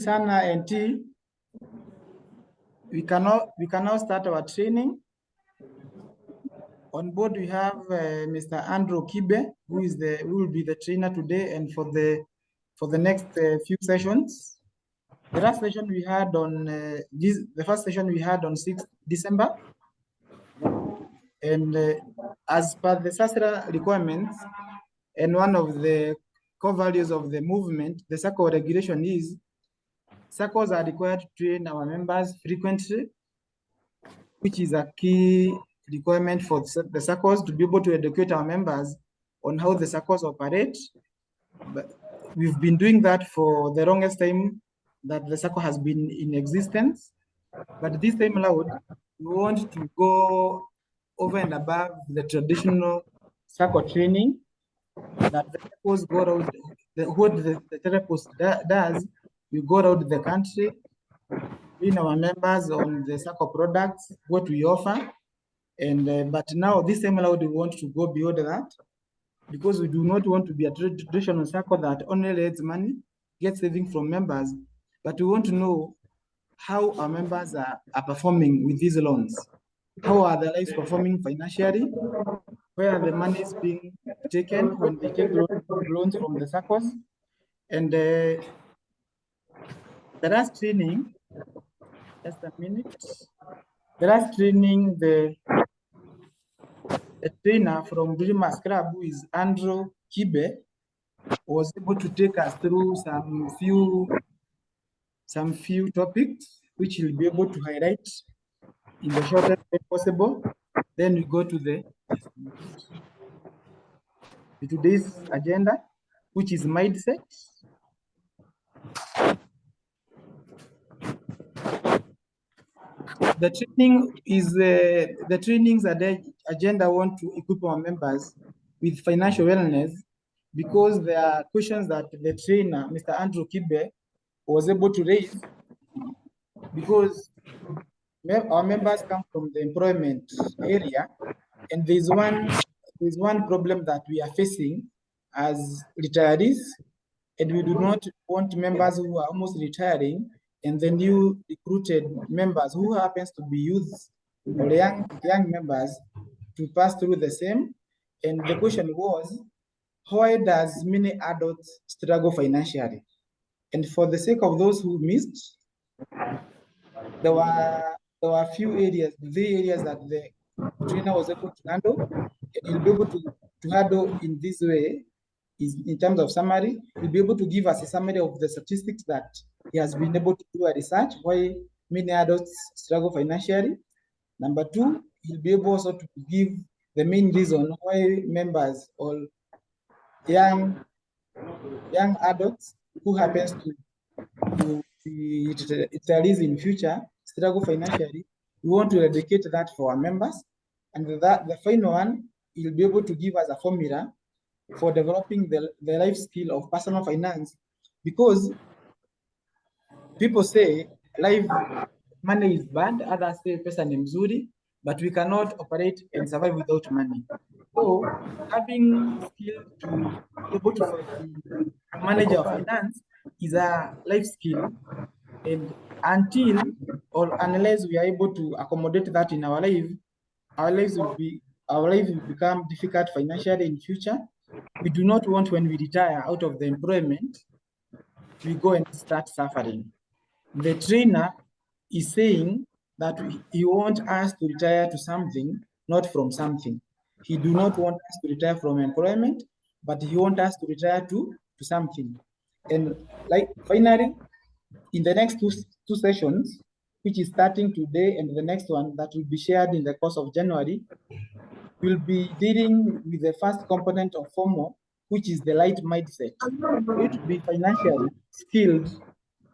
Sana NT, we can now start our training. On board we have Mr. Andrew Kibe, who will be the trainer today and for the next few sessions. The last session we had on the first session we had on 6th December, and as per the SASRA requirements and one of the core values of the movement, the Sacco regulation is SACCOs are required to train our members frequently, which is a key requirement for the SACCOs to be able to educate our members on how the SACCOs operate. But we've been doing that for the longest time that the SACCO has been in existence. But this time around, we want to go over and above the traditional SACCO training that the SACCOs go around, what the Telepost does. We go around the country, train our members on the SACCO products, what we offer. And but now this time around, we want to go beyond that, because we do not want to be a traditional SACCO that only lends money, gets savings from members, but we want to know how our members are performing with these loans. How are their lives performing financially? Where are the money is being taken when they take loans from the SACCOs? And the last training, just a minute. The last training, the trainer from Dreamers Club, who is Andrew Kibe, was able to take us through some few topics, which he'll be able to highlight in the shortest way possible. Then we go to today's agenda, which is mindset. The trainings are the agenda want to equip our members with financial wellness, because there are questions that the trainer, Mr. Andrew Kibe, was able to raise, because our members come from the employment area, and there's one problem that we are facing as retirees, and we do not want members who are almost retiring and the new recruited members who happens to be youths or young members to pass through the same. And the question was, why does many adults struggle financially? And for the sake of those who missed, there were a few areas, the areas that the trainer was able to handle, and he'll be able to handle in this way. Is in terms of summary, he'll be able to give us a summary of the statistics that he has been able to do a research why many adults struggle financially. Number two, he'll be able also to give the main reason why members or young adults who happens to be retirees in future struggle financially. We want to educate that for our members. And the final one, he'll be able to give us a formula for developing the life skill of personal finance, because people say money is bad, others say pesa ni mzuri, but we cannot operate and survive without money. So having skill to be able to manage our finance is a life skill, and until or unless we are able to accommodate that in our life, our lives will become difficult financially in future. We do not want, when we retire out of the employment, we go and start suffering. The trainer is saying that he wants us to retire to something, not from something. He do not want us to retire from employment, but he wants us to retire to something. And like finally, in the next two sessions, which is starting today and the next one that will be shared in the course of January, we'll be dealing with the first component of FOMO, which is the right mindset. For you to be financially skilled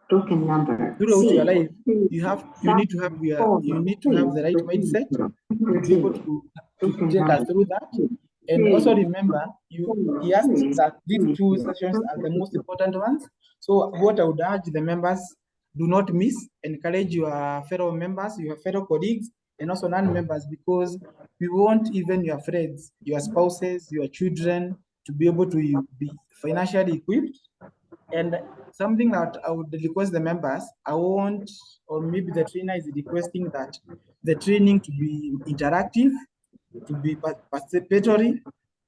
throughout your life, you need to have the right mindset to be able to take us through that. And also remember, he asked that these two sessions are the most important ones. So what I would urge the members, do not miss, encourage your fellow members, your fellow colleagues, and also non-members, because we want even your friends, your spouses, your children to be able to be financially equipped And something that I would request the members, I want, or maybe the trainer is requesting that the training to be interactive, to be participatory.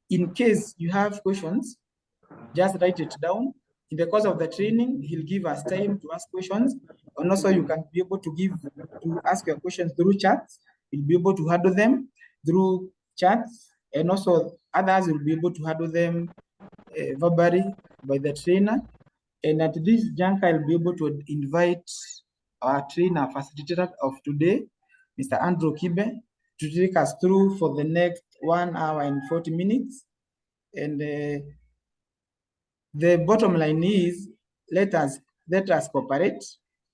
In case you have questions, just write it down. In the course of the training, he'll give us time to ask questions. And also you can be able to ask your questions through chats. You'll be able to handle them through chats. And also others will be able to handle them verbally by the trainer. And at this juncture, I'll be able to invite our trainer, facilitator of today, Mr. Andrew Kibe, to take us through for the next 1 hour and 40 minutes. And the bottom line is, let us cooperate,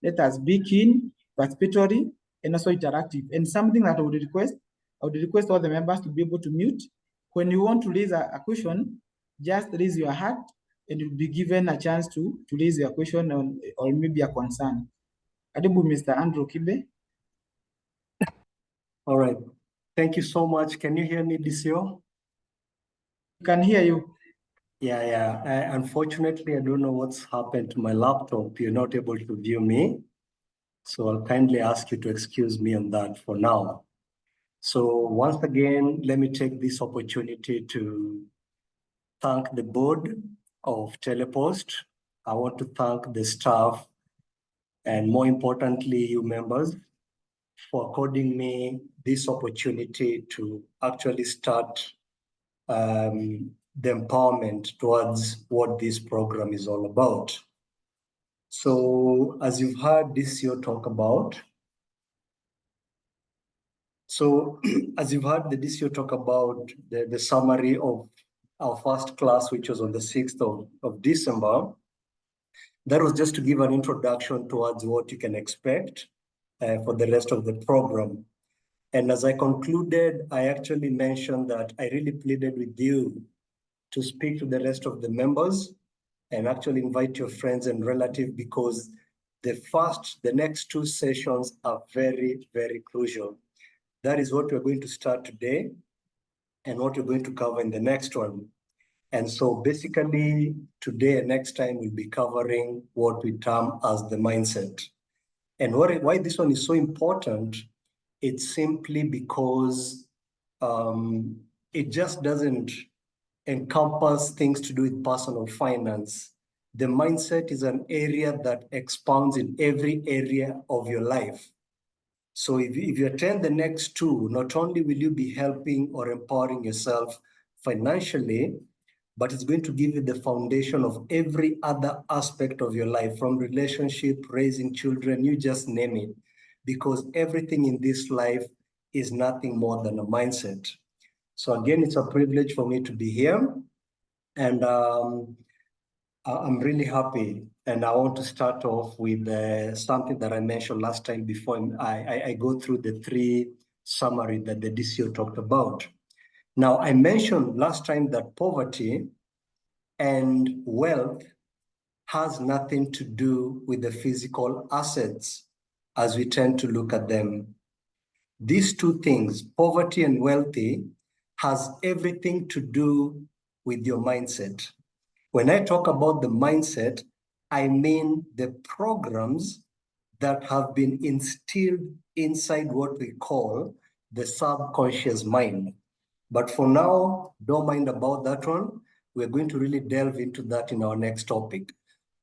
let us be keen, participatory, and also interactive. And something that I would request all the members to be able to mute. When you want to raise a question, just raise your hand and you'll be given a chance to raise your question or maybe a concern. Adibu, Mr. Andrew Kibe. All right. Thank you so much. Can you hear me, DCO? Can hear you. Yeah. Unfortunately, I don't know what's happened to my laptop. You're not able to view me. So I'll kindly ask you to excuse me on that for now. So once again, let me take this opportunity to thank the board of Telepost. I want to thank the staff and more importantly, you members for according me this opportunity to actually start the empowerment towards what this program is all about. So as you've heard this year talk about, as you've heard the DCO talk about the summary of our first class, which was on the 6th of December, that was just to give an introduction towards what you can expect for the rest of the program. And as I concluded, I actually mentioned that I really pleaded with you to speak to the rest of the members and actually invite your friends and relatives because the next two sessions are very, very crucial. That is what we're going to start today and what we're going to cover in the next one. And so basically today and next time we'll be covering what we term as the mindset. And why this one is so important, it's simply because it just doesn't encompass things to do with personal finance. The mindset is an area that expounds in every area of your life. So if you attend the next two, not only will you be helping or empowering yourself financially, but it's going to give you the foundation of every other aspect of your life, from relationship, raising children, you just name it. Because everything in this life is nothing more than a mindset. So again, it's a privilege for me to be here. And I'm really happy. And I want to start off with something that I mentioned last time before I go through the three summary that the DCO talked about. Now, I mentioned last time that poverty and wealth has nothing to do with the physical assets as we tend to look at them. These two things, poverty and wealthy, has everything to do with your mindset. When I talk about the mindset, I mean the programs that have been instilled inside what we call the subconscious mind. But for now, don't mind about that one. We're going to really delve into that in our next topic.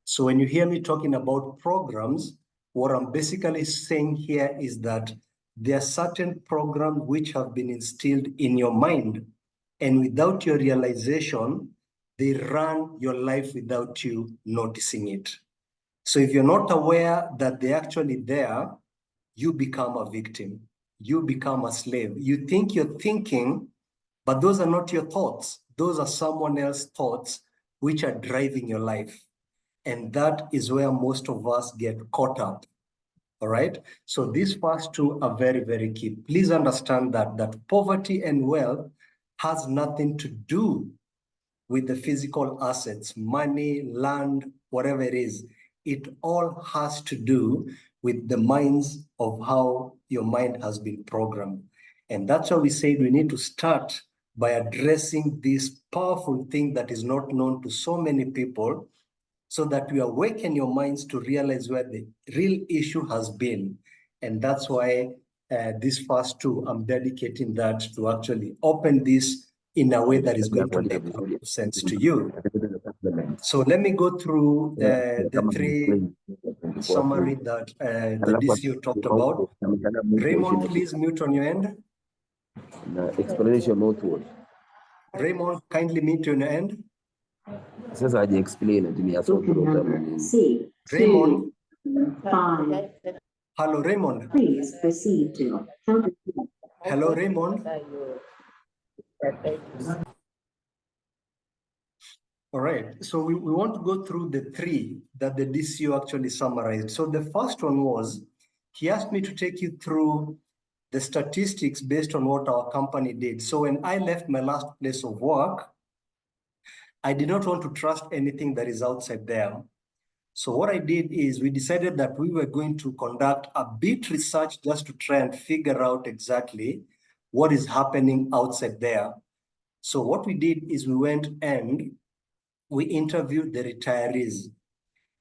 So when you hear me talking about programs, what I'm basically saying here is that there are certain programs which have been instilled in your mind, and without your realization, they run your life without you noticing it. So if you're not aware that they're actually there, you become a victim. You become a slave. You think you're thinking, but those are not your thoughts. Those are someone else's thoughts which are driving your life. And that is where most of us get caught up. All right. So these first two are very, very key. Please understand that poverty and wealth has nothing to do with the physical assets, money, land, whatever it is. It all has to do with the minds of how your mind has been programmed. And that's why we said we need to start by addressing this powerful thing that is not known to so many people, so that we awaken your minds to realize where the real issue has been. And that's why these first two, I'm dedicating that to actually open this in a way that is going to make a lot of sense to you. So let me go through the three summary that the DCO talked about. Raymond, please mute on your end. Explanation outward. Raymond, kindly mute on your end. Sasa haja explain ati ni assault program. Raymond. 5. Hello, Raymond. Please proceed to. Hello, Raymond. All right, so we want to go through the three that the DCO actually summarized. So the first one was, he asked me to take you through the statistics based on what our company did. So when I left my last place of work, I did not want to trust anything that is outside there. So what I did is we decided that we were going to conduct a bit research just to try and figure out exactly what is happening outside there. So what we did is we went and we interviewed the retirees,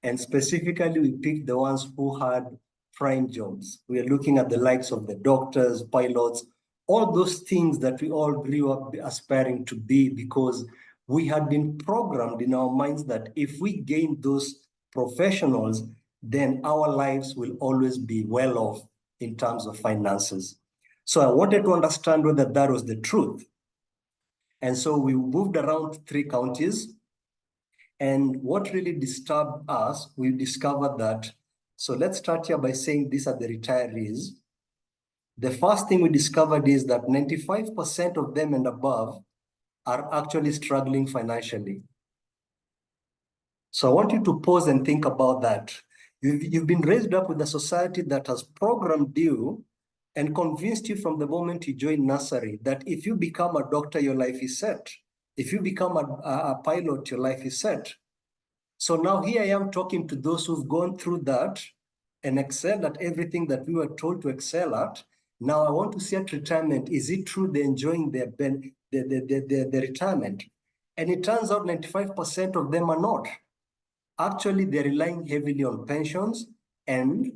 and specifically we picked the ones who had prime jobs. We are looking at the likes of the doctors, pilots, all those things that we all grew up aspiring to be, because we had been programmed in our minds that if we gain those professionals, then our lives will always be well off in terms of finances. So I wanted to understand whether that was the truth. And so we moved around 3 counties. And what really disturbed us, we discovered that, so let's start here by saying these are the retirees. The first thing we discovered is that 95% of them and above are actually struggling financially. So I want you to pause and think about that. You've been raised up with a society that has programmed you and convinced you from the moment you join nursery that if you become a doctor, your life is set. If you become a pilot, your life is set. So now here I am talking to those who've gone through that and excelled at everything that we were told to excel at. Now I want to see at retirement, is it true they're enjoying their retirement? And it turns out 95% of them are not. Actually, they're relying heavily on pensions and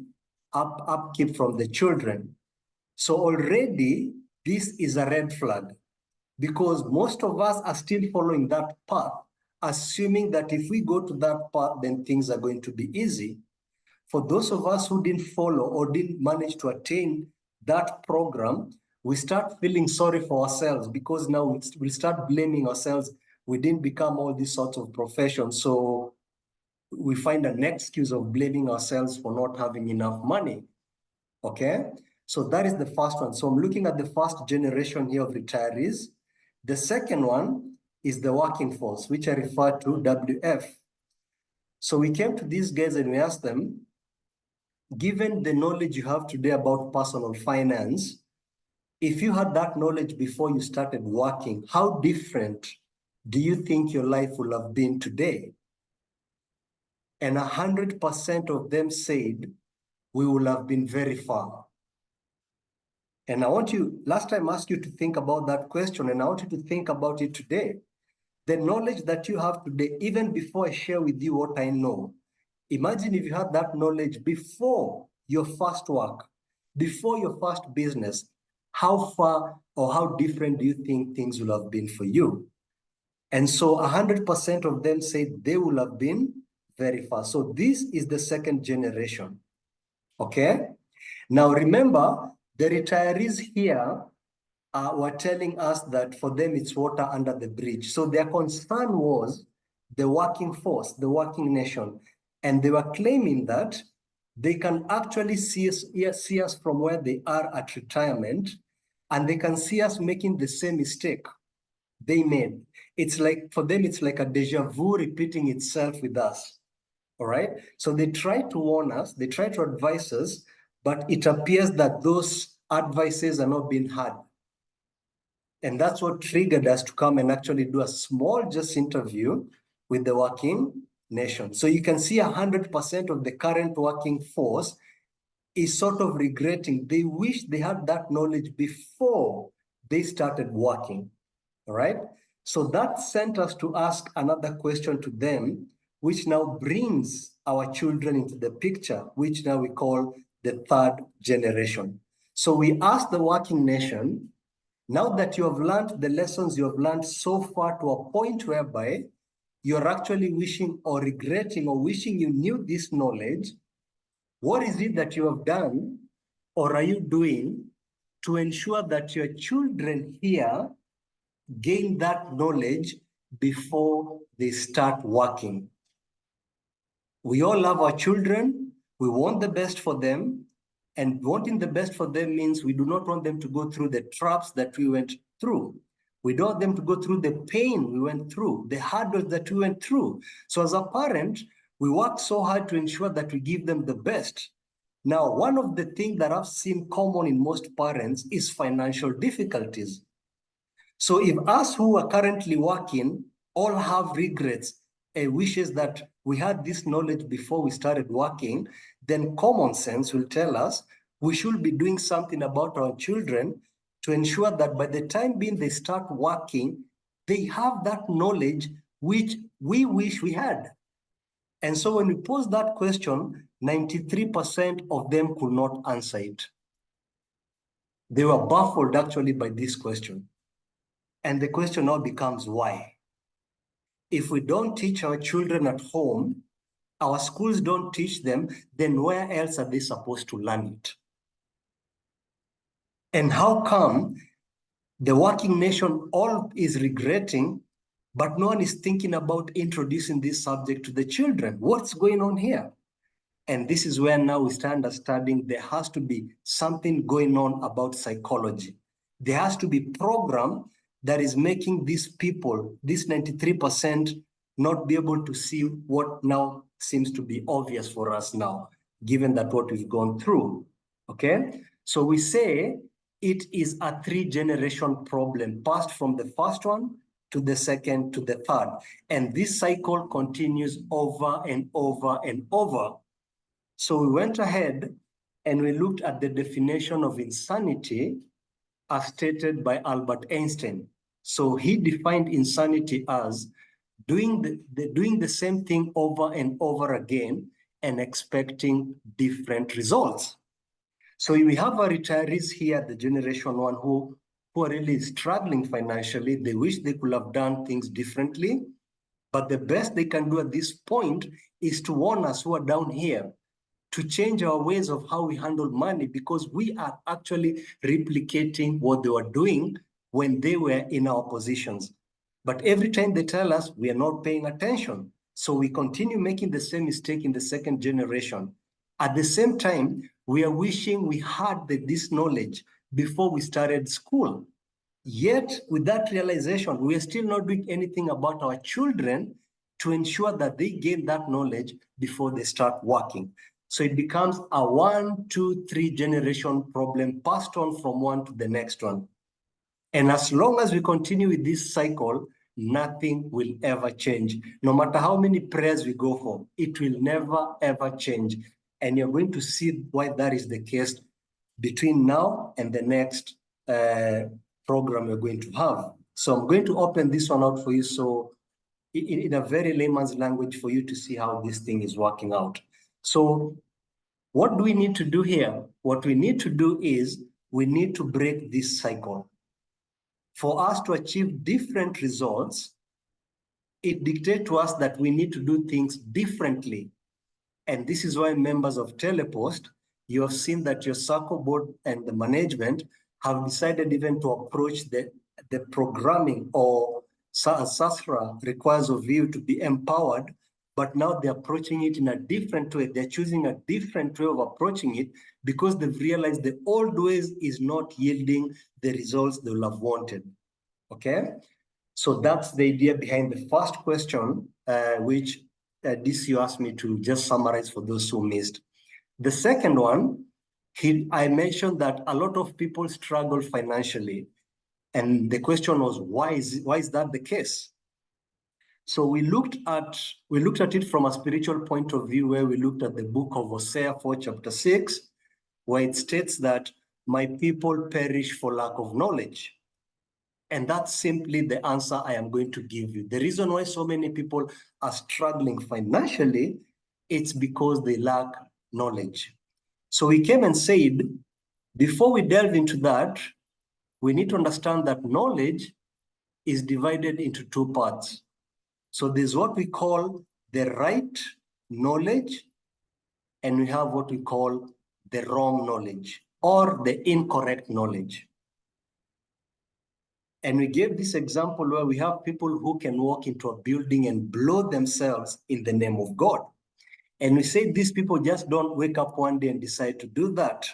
upkeep from the children. So already this is a red flag, because most of us are still following that path, assuming that if we go to that path, then things are going to be easy. For those of us who didn't follow or didn't manage to attain that program, we start feeling sorry for ourselves, because now we start blaming ourselves. We didn't become all these sorts of professions. So we find an excuse of blaming ourselves for not having enough money. Okay, so that is the first one. So I'm looking at the first generation here of retirees. The second one is the working force, which I refer to WF. So we came to these guys and we asked them, given the knowledge you have today about personal finance, if you had that knowledge before you started working, how different do you think your life will have been today? And 100% of them said, we will have been very far. And I want you, last time I asked you to think about that question, and I want you to think about it today. The knowledge that you have today, even before I share with you what I know, imagine if you had that knowledge before your first work, before your first business, how far or how different do you think things will have been for you? And so 100% of them said they will have been very far. So this is the second generation, okay? Now remember, the retirees here were telling us that for them it's water under the bridge. So their concern was the working force, the working nation. And they were claiming that they can actually see us from where they are at retirement, and they can see us making the same mistake they made. It's like, for them, it's like a deja vu repeating itself with us, all right? So they try to warn us, they try to advise us, but it appears that those advices are not being heard. And that's what triggered us to come and actually do a small just interview with the working nation. So you can see 100% of the current working force is sort of regretting. They wish they had that knowledge before they started working, all right? So that sent us to ask another question to them, which now brings our children into the picture, which now we call the third generation. So we ask the working nation, now that you have learned the lessons you have learned so far to a point whereby you're actually wishing or regretting or wishing you knew this knowledge, what is it that you have done or are you doing to ensure that your children here gain that knowledge before they start working? We all love our children. We want the best for them. And wanting the best for them means we do not want them to go through the traps that we went through. We don't want them to go through the pain we went through, the hurdles that we went through. So as a parent, we work so hard to ensure that we give them the best. Now, one of the things that I've seen common in most parents is financial difficulties. So if us who are currently working all have regrets and wishes that we had this knowledge before we started working, then common sense will tell us we should be doing something about our children to ensure that by the time being they start working, they have that knowledge which we wish we had. And so when we pose that question, 93% of them could not answer it. They were baffled actually by this question. And the question now becomes why? If we don't teach our children at home, our schools don't teach them, then where else are they supposed to learn it? And how come the working nation all is regretting, but no one is thinking about introducing this subject to the children? What's going on here? And this is where now we start understanding there has to be something going on about psychology. There has to be a program that is making these people, this 93%, not be able to see what now seems to be obvious for us now, given that what we've gone through, okay? So we say it is a 3-generation problem, passed from the first one to the second to the third. And this cycle continues over and over and over. So we went ahead and we looked at the definition of insanity as stated by Albert Einstein. So he defined insanity as doing the same thing over and over again and expecting different results. So we have our retirees here, the generation one, who are really struggling financially. They wish they could have done things differently, but the best they can do at this point is to warn us who are down here to change our ways of how we handle money, because we are actually replicating what they were doing when they were in our positions. But every time they tell us, we are not paying attention. So we continue making the same mistake in the second generation. At the same time, we are wishing we had this knowledge before we started school. Yet, with that realization, we are still not doing anything about our children to ensure that they gain that knowledge before they start working. So it becomes a 1, 2, 3 generation problem passed on from one to the next one. And as long as we continue with this cycle, nothing will ever change. No matter how many prayers we go for, it will never, ever change. And you're going to see why that is the case between now and the next program we're going to have. So I'm going to open this one out for you. So in a very layman's language for you to see how this thing is working out. So what do we need to do here? What we need to do is we need to break this cycle. For us to achieve different results, it dictates to us that we need to do things differently. And this is why members of Telepost, you have seen that your Sacco board and the management have decided even to approach the programming or Sasra requires of you to be empowered, but now they're approaching it in a different way. They're choosing a different way of approaching it because they've realized the old ways is not yielding the results they will have wanted, okay? So that's the idea behind the first question, which DC asked me to just summarize for those who missed. The second one, I mentioned that a lot of people struggle financially. And the question was, why is that the case? So we looked at it from a spiritual point of view, where we looked at the book of Hosea 4, chapter 6, where it states that my people perish for lack of knowledge. And that's simply the answer I am going to give you. The reason why so many people are struggling financially, it's because they lack knowledge. So we came and said, before we delve into that, we need to understand that knowledge is divided into two parts. So there's what we call the right knowledge, and we have what we call the wrong knowledge or the incorrect knowledge. And we gave this example where we have people who can walk into a building and blow themselves in the name of God. And we say these people just don't wake up one day and decide to do that.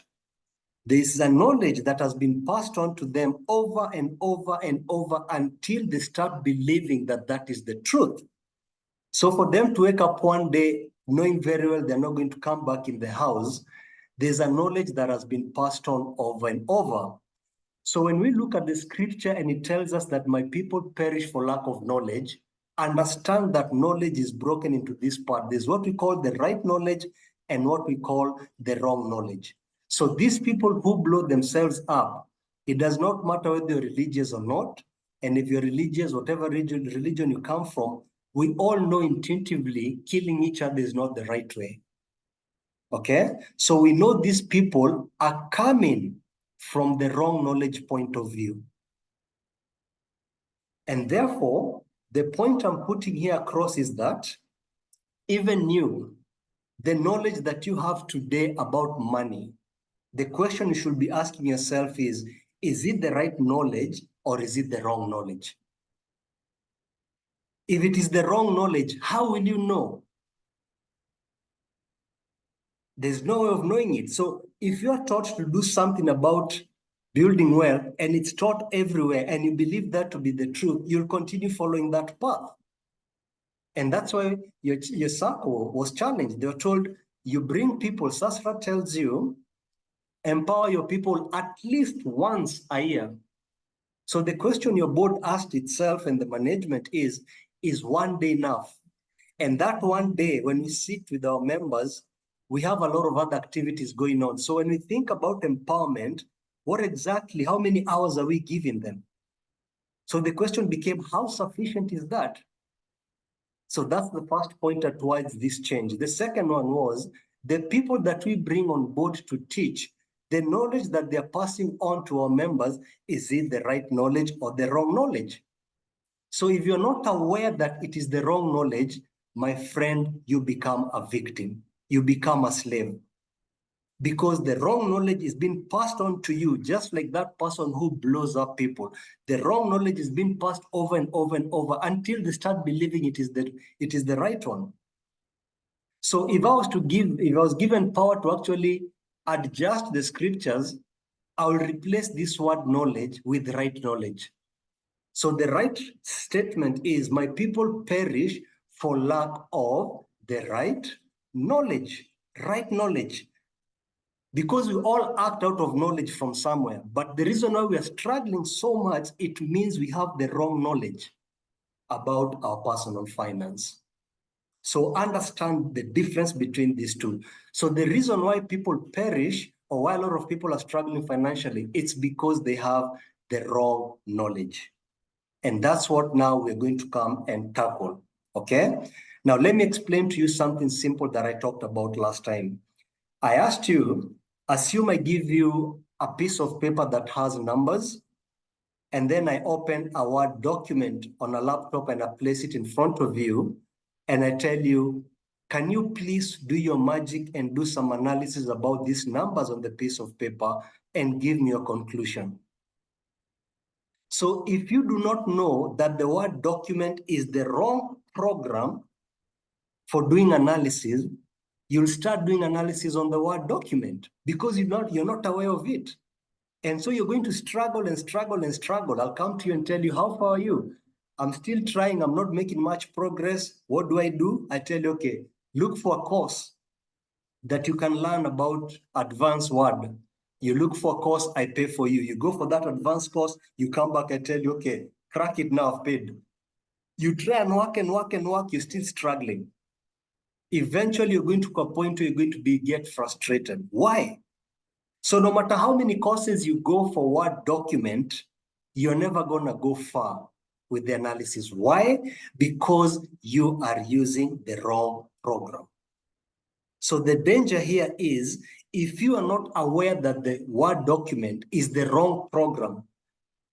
There is a knowledge that has been passed on to them over and over and over until they start believing that that is the truth. So for them to wake up one day knowing very well they're not going to come back in the house, there's a knowledge that has been passed on over and over. So when we look at the scripture and it tells us that my people perish for lack of knowledge, understand that knowledge is broken into this part. There's what we call the right knowledge and what we call the wrong knowledge. So these people who blow themselves up, it does not matter whether you're religious or not. And if you're religious, whatever religion you come from, we all know intuitively killing each other is not the right way. Okay? So we know these people are coming from the wrong knowledge point of view. And therefore, the point I'm putting here across is that even you, the knowledge that you have today about money, the question you should be asking yourself is it the right knowledge or is it the wrong knowledge? If it is the wrong knowledge, how will you know? There's no way of knowing it. So if you are taught to do something about building wealth and it's taught everywhere and you believe that to be the truth, you'll continue following that path. And that's why your Sacco was challenged. They were told, you bring people, Sasra tells you, empower your people at least once a year. So the question your board asked itself and the management is one day enough? And that one day, when we sit with our members, we have a lot of other activities going on. So when we think about empowerment, how many hours are we giving them? So the question became, how sufficient is that? So that's the first pointer towards this change. The second one was the people that we bring on board to teach, the knowledge that they're passing on to our members, is it the right knowledge or the wrong knowledge? So if you're not aware that it is the wrong knowledge, my friend, you become a victim. You become a slave. Because the wrong knowledge is being passed on to you, just like that person who blows up people. The wrong knowledge is being passed over and over and over until they start believing it is the right one. So if I was given power to actually adjust the scriptures, I will replace this word knowledge with right knowledge. So the right statement is, my people perish for lack of the right knowledge. Because we all act out of knowledge from somewhere. But the reason why we are struggling so much, it means we have the wrong knowledge about our personal finance. So understand the difference between these two. So the reason why people perish, or why a lot of people are struggling financially, it's because they have the wrong knowledge. And that's what now we're going to come and tackle, okay? Now, let me explain to you something simple that I talked about last time. I asked you, assume I give you a piece of paper that has numbers, and then I open a Word document on a laptop and I place it in front of you, and I tell you, can you please do your magic and do some analysis about these numbers on the piece of paper and give me a conclusion? So if you do not know that the Word document is the wrong program for doing analysis, you'll start doing analysis on the Word document because you're not aware of it. And so you're going to struggle and struggle and struggle. I'll come to you and tell you, how far are you? I'm still trying. I'm not making much progress. What do? I tell you, okay, look for a course that you can learn about advanced Word. You look for a course, I pay for you. You go for that advanced course, you come back, I tell you, okay, crack it now, I've paid. You try and work and work and work, you're still struggling. Eventually, you're going to a point where you're going to get frustrated. Why? So no matter how many courses you go for Word document, you're never going to go far with the analysis. Why? Because you are using the wrong program. So the danger here is, if you are not aware that the Word document is the wrong program,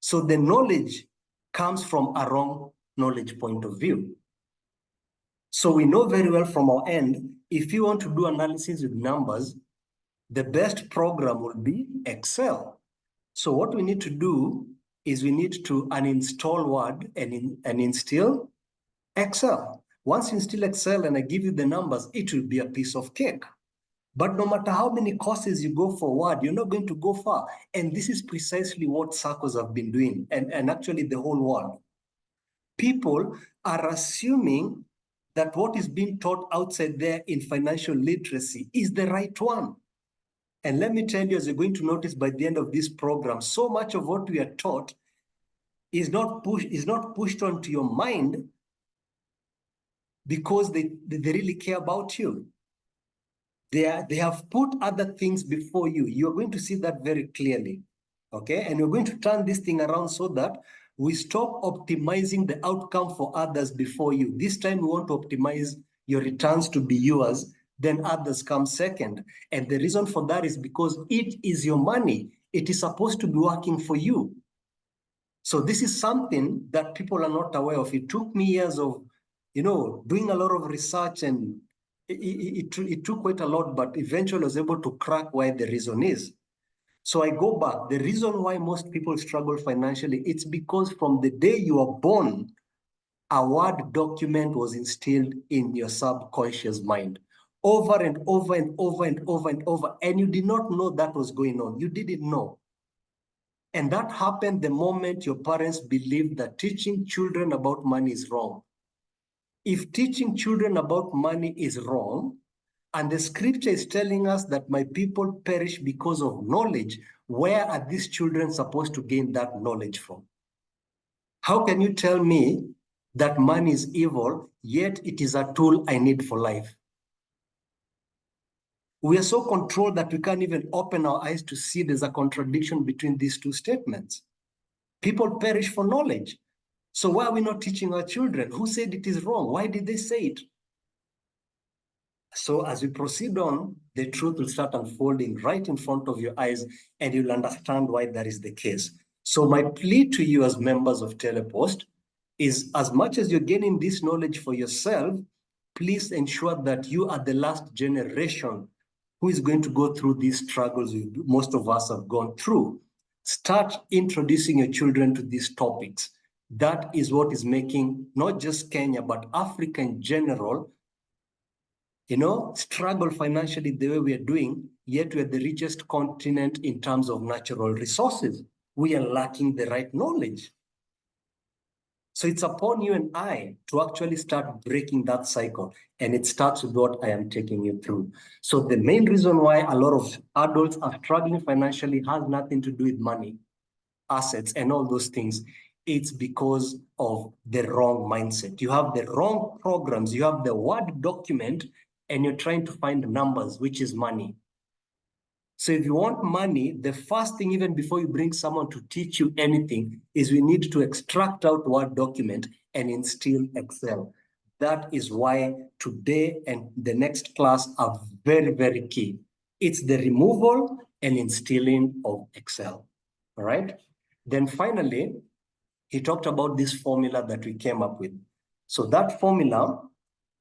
so the knowledge comes from a wrong knowledge point of view. So we know very well from our end, if you want to do analysis with numbers, the best program will be Excel. So what we need to do is we need to uninstall Word and install Excel. Once you install Excel and I give you the numbers, it will be a piece of cake. But no matter how many courses you go forward, you're not going to go far. And this is precisely what SACCOs have been doing, and actually the whole world. People are assuming that what is being taught outside there in financial literacy is the right one. And let me tell you, as you're going to notice by the end of this program, so much of what we are taught is not pushed onto your mind because they really care about you. They have put other things before you. You're going to see that very clearly, okay? And we're going to turn this thing around so that we stop optimizing the outcome for others before you. This time we want to optimize your returns to be yours, then others come second. And the reason for that is because it is your money. It is supposed to be working for you. So this is something that people are not aware of. It took me years of, doing a lot of research, and it took quite a lot, but eventually I was able to crack why the reason is. So I go back. The reason why most people struggle financially, it's because from the day you are born, a Word document was instilled in your subconscious mind over and over and over and over and over, and you did not know that was going on. You didn't know. And that happened the moment your parents believed that teaching children about money is wrong. If teaching children about money is wrong, and the scripture is telling us that my people perish because of knowledge, where are these children supposed to gain that knowledge from? How can you tell me that money is evil, yet it is a tool I need for life? We are so controlled that we can't even open our eyes to see there's a contradiction between these two statements. People perish for knowledge. So why are we not teaching our children? Who said it is wrong? Why did they say it? So as we proceed on, the truth will start unfolding right in front of your eyes, and you'll understand why that is the case. So my plea to you as members of Telepost is, as much as you're gaining this knowledge for yourself, please ensure that you are the last generation who is going to go through these struggles most of us have gone through. Start introducing your children to these topics. That is what is making not just Kenya, but Africa in general, struggle financially the way we are doing, yet we are the richest continent in terms of natural resources. We are lacking the right knowledge. So it's upon you and I to actually start breaking that cycle. And it starts with what I am taking you through. So the main reason why a lot of adults are struggling financially has nothing to do with money, assets, and all those things. It's because of the wrong mindset. You have the wrong programs. You have the Word document, and you're trying to find numbers, which is money. So if you want money, the first thing, even before you bring someone to teach you anything, is we need to extract out Word document and instill Excel. That is why today and the next class are very, very key. It's the removal and instilling of Excel, all right? Then finally, he talked about this formula that we came up with. So that formula,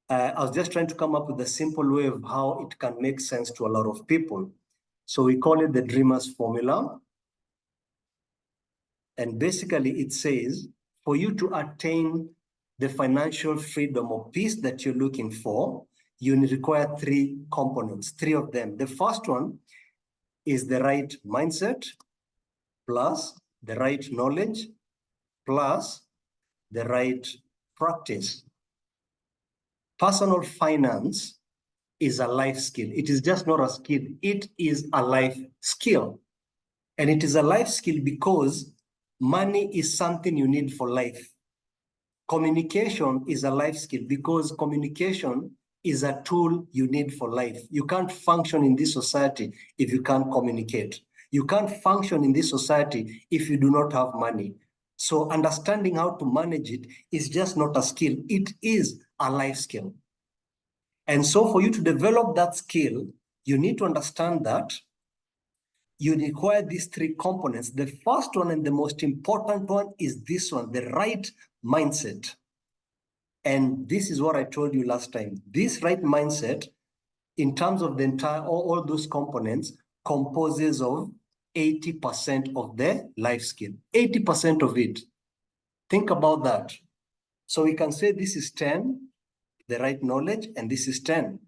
I was just trying to come up with a simple way of how it can make sense to a lot of people. So we call it the dreamer's formula. And basically it says, for you to attain the financial freedom or peace that you're looking for, you require three components, three of them. The first one is the right mindset, plus the right knowledge, plus the right practice. Personal finance is a life skill. It is just not a skill. It is a life skill. And it is a life skill because money is something you need for life. Communication is a life skill because communication is a tool you need for life. You can't function in this society if you can't communicate. You can't function in this society if you do not have money. So understanding how to manage it is just not a skill, it is a life skill. And so for you to develop that skill, you need to understand that you require these three components. The first one and the most important one is this one, the right mindset. And this is what I told you last time. This right mindset, in terms of the entire, all those components, composes of 80% of the life skill, 80% of it. Think about that. So we can say this is 10, the right knowledge, and this is 10.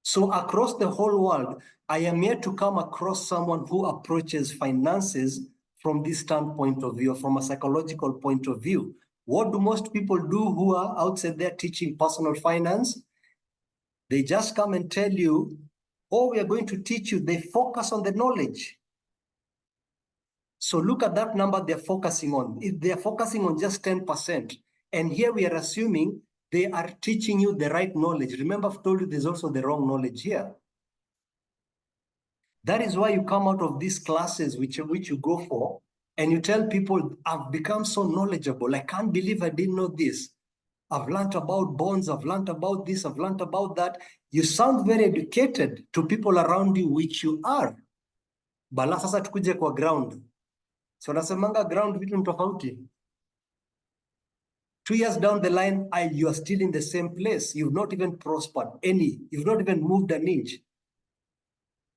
So across the whole world, I am yet to come across someone who approaches finances from this standpoint of view, from a psychological point of view. What do most people do who are outside there teaching personal finance? They just come and tell you, oh, we are going to teach you. They focus on the knowledge. So look at that number they're focusing on. If they're focusing on just 10%, and here we are assuming they are teaching you the right knowledge. Remember, I've told you there's also the wrong knowledge here. That is why you come out of these classes which you go for, and you tell people, I've become so knowledgeable. I can't believe I didn't know this. I've learned about bonds, I've learned about this, I've learned about that. You sound very educated to people around you, which you are. Bala sasa tukuje kwa ground. So nasemanga ground vitu ni tofauti. 2 years down the line, you are still in the same place. You've not even prospered you've not even moved an inch.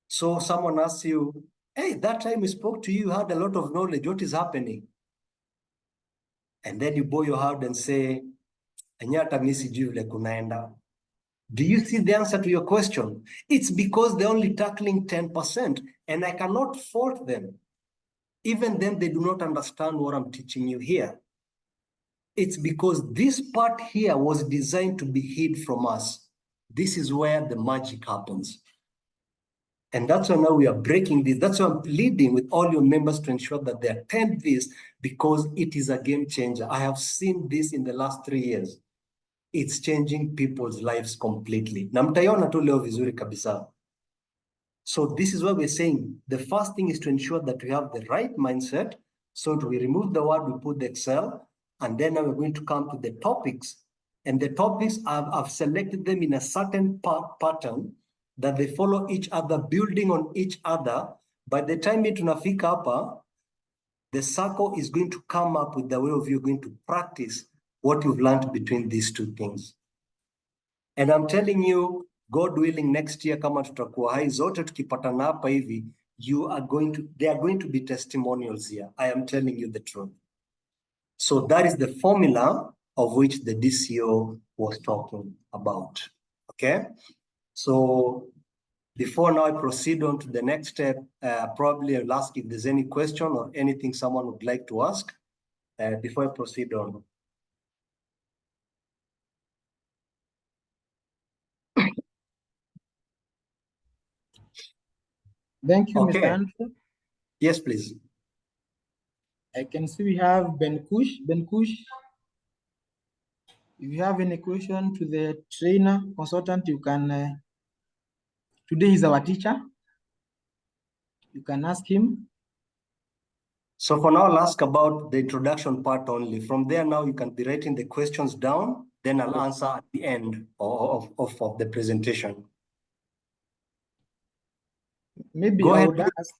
So someone asks you, hey, that time we spoke to you, you had a lot of knowledge. What is happening? And then you bow your heart and say, Anyata misi juvle kunaenda. Do you see the answer to your question? It's because they're only tackling 10%, and I cannot fault them. Even then, they do not understand what I'm teaching you here. It's because this part here was designed to be hid from us. This is where the magic happens. And that's why now we are breaking this. That's why I'm pleading with all your members to ensure that they attend this, because it is a game changer. I have seen this in the last 3 years. It's changing people's lives completely. Na mtaiona tu leo vizuri kabisa. So this is why we're saying the first thing is to ensure that we have the right mindset. So we remove the word, we put the Excel, and then now we're going to come to the topics. And the topics, I've selected them in a certain pattern that they follow each other, building on each other. By the time it tunafika hapa, the circle is going to come up with the way of you going to practice what you've learned between these two things. And I'm telling you, God willing, next year kama tutakuwa hai zote tukipatana hapa hivi, they are going to be testimonials here. I am telling you the truth. So that is the formula of which the DCO was talking about. Okay? So before now I proceed on to the next step, probably I'll ask if there's any question or anything someone would like to ask before I proceed on. Thank you, Okay. Mr. Andrew. Yes, please. I can see we have Ben Kush. Ben Kush, if you have any question to the trainer, consultant, you can, today is our teacher. You can ask him. So for now, I'll ask about the introduction part only. From there now, you can be writing the questions down, then I'll answer at the end of the presentation. Maybe Go I ahead, would please. ask,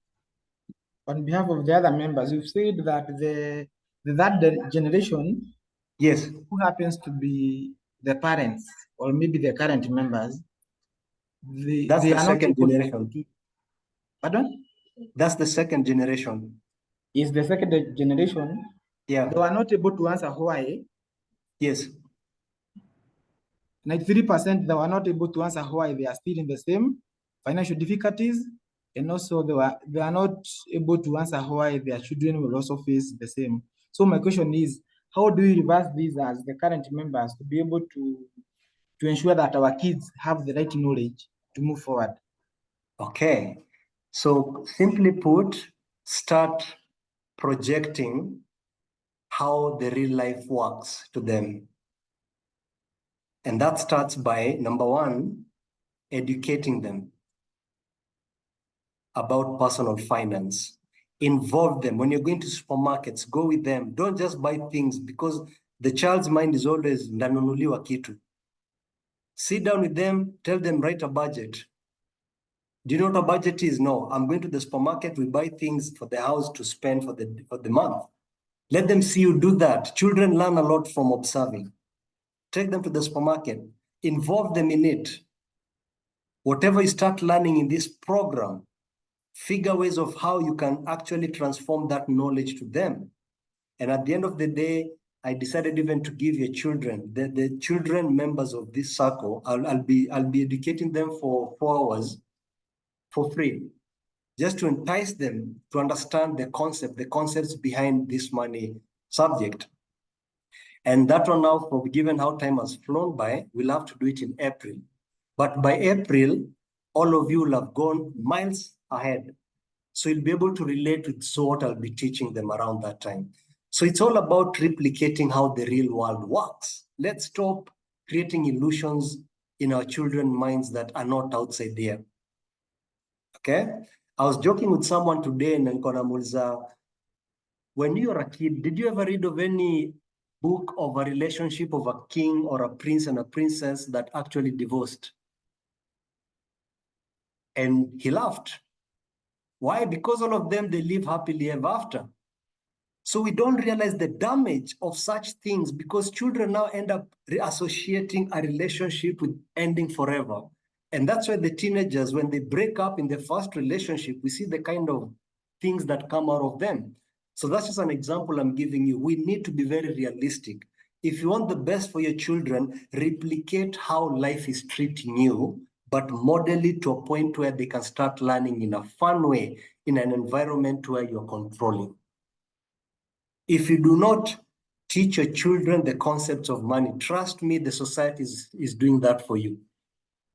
on behalf of the other members, you've said that the third generation, Yes, who happens to be the parents or maybe the current members, that's they the are not second able generation. to, pardon? That's the second generation. Is the second generation, Yeah, they were not able to answer why. yes. 93% they were not able to answer why they are still in the same financial difficulties, and also they are not able to answer why their children will also face the same. So my question is, how do we reverse these as the current members to be able to ensure that our kids have the right knowledge to move forward? Okay. So simply put, start projecting how the real life works to them. And that starts by, number one, educating them about personal finance. Involve them. When you're going to supermarkets, go with them. Don't just buy things, because the child's mind is always ndanunuliwa kitu. Sit down with them, tell them, write a budget. Do you know what a budget is? No, I'm going to the supermarket, we buy things for the house to spend for the month. Let them see you do that. Children learn a lot from observing. Take them to the supermarket, involve them in it. Whatever you start learning in this program, figure ways of how you can actually transform that knowledge to them. And at the end of the day, I decided even to give your children, the children members of this circle, I'll be educating them for 4 hours for free, just to entice them to understand the concepts behind this money subject. And that one now, for given how time has flown by, we'll have to do it in April. But by April, all of you will have gone miles ahead. So you'll be able to relate with what I'll be teaching them around that time. So it's all about replicating how the real world works. Let's stop creating illusions in our children's minds that are not outside there. Okay? I was joking with someone today and nilikuwa when you were a kid, did you ever read of any book of a relationship of a king or a prince and a princess that actually divorced? And he laughed. Why? Because all of them, they live happily ever after. So we don't realize the damage of such things, because children now end up associating a relationship with ending forever. And that's why the teenagers, when they break up in their first relationship, we see the kind of things that come out of them. So that's just an example I'm giving you. We need to be very realistic. If you want the best for your children, replicate how life is treating you, but model it to a point where they can start learning in a fun way, in an environment where you're controlling. If you do not teach your children the concepts of money, trust me, the society is doing that for you.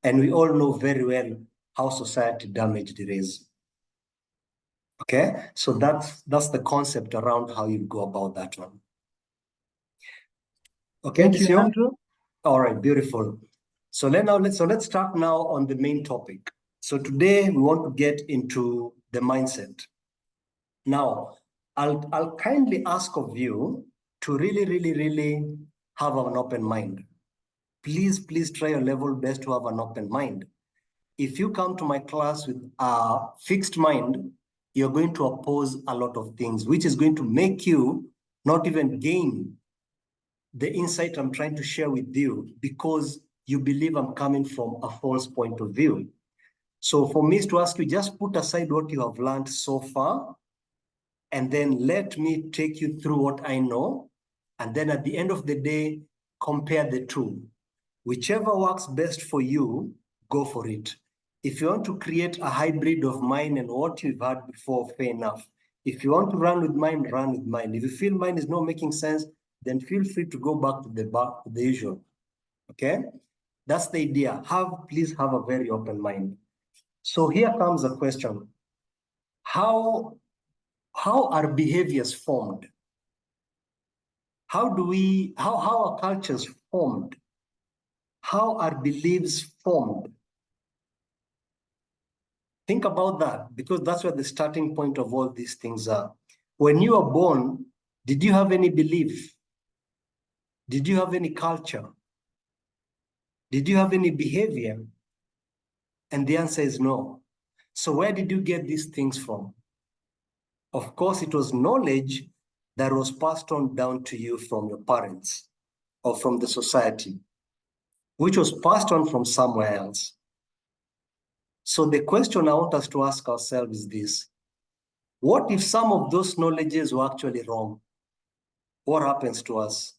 And we all know very well how society damaged it is. Okay, so that's the concept around how you go about that one. Okay, Thank you, Andrew. All right, beautiful. So let's start now on the main topic. So today we want to get into the mindset. Now, I'll kindly ask of you to really have an open mind. Please try your level best to have an open mind. If you come to my class with a fixed mind, you're going to oppose a lot of things, which is going to make you not even gain the insight I'm trying to share with you, because you believe I'm coming from a false point of view. So for me to ask you, just put aside what you have learned so far, and then let me take you through what I know. And then at the end of the day, compare the two. Whichever works best for you, go for it. If you want to create a hybrid of mine and what you've had before, fair enough. If you want to run with mine, run with mine. If you feel mine is not making sense, then feel free to go back to the usual. Okay? That's the idea. Please have a very open mind. So here comes a question. How are behaviors formed? How are cultures formed? How are beliefs formed? Think about that, because that's where the starting point of all these things are. When you were born, did you have any belief? Did you have any culture? Did you have any behavior? And the answer is no. So where did you get these things from? Of course, it was knowledge that was passed on down to you from your parents or from the society, which was passed on from somewhere else. So the question I want us to ask ourselves is this: what if some of those knowledges were actually wrong? What happens to us?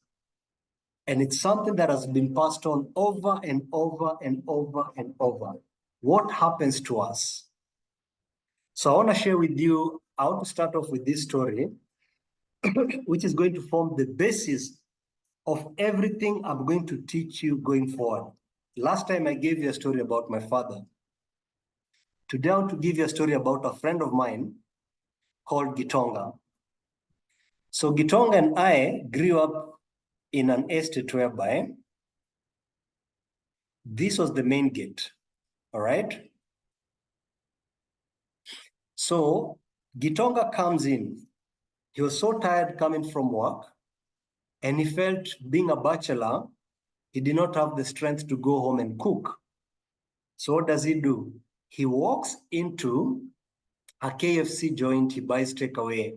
And it's something that has been passed on over and over and over and over. What happens to us? So I want to share with you, I want to start off with this story, which is going to form the basis of everything I'm going to teach you going forward. Last time I gave you a story about my father. Today I want to give you a story about a friend of mine called Gitonga. So Gitonga and I grew up in an estate whereby this was the main gate, all right? So Gitonga comes in. He was so tired coming from work, and he felt, being a bachelor, he did not have the strength to go home and cook. So what does he do? He walks into a KFC joint, he buys takeaway.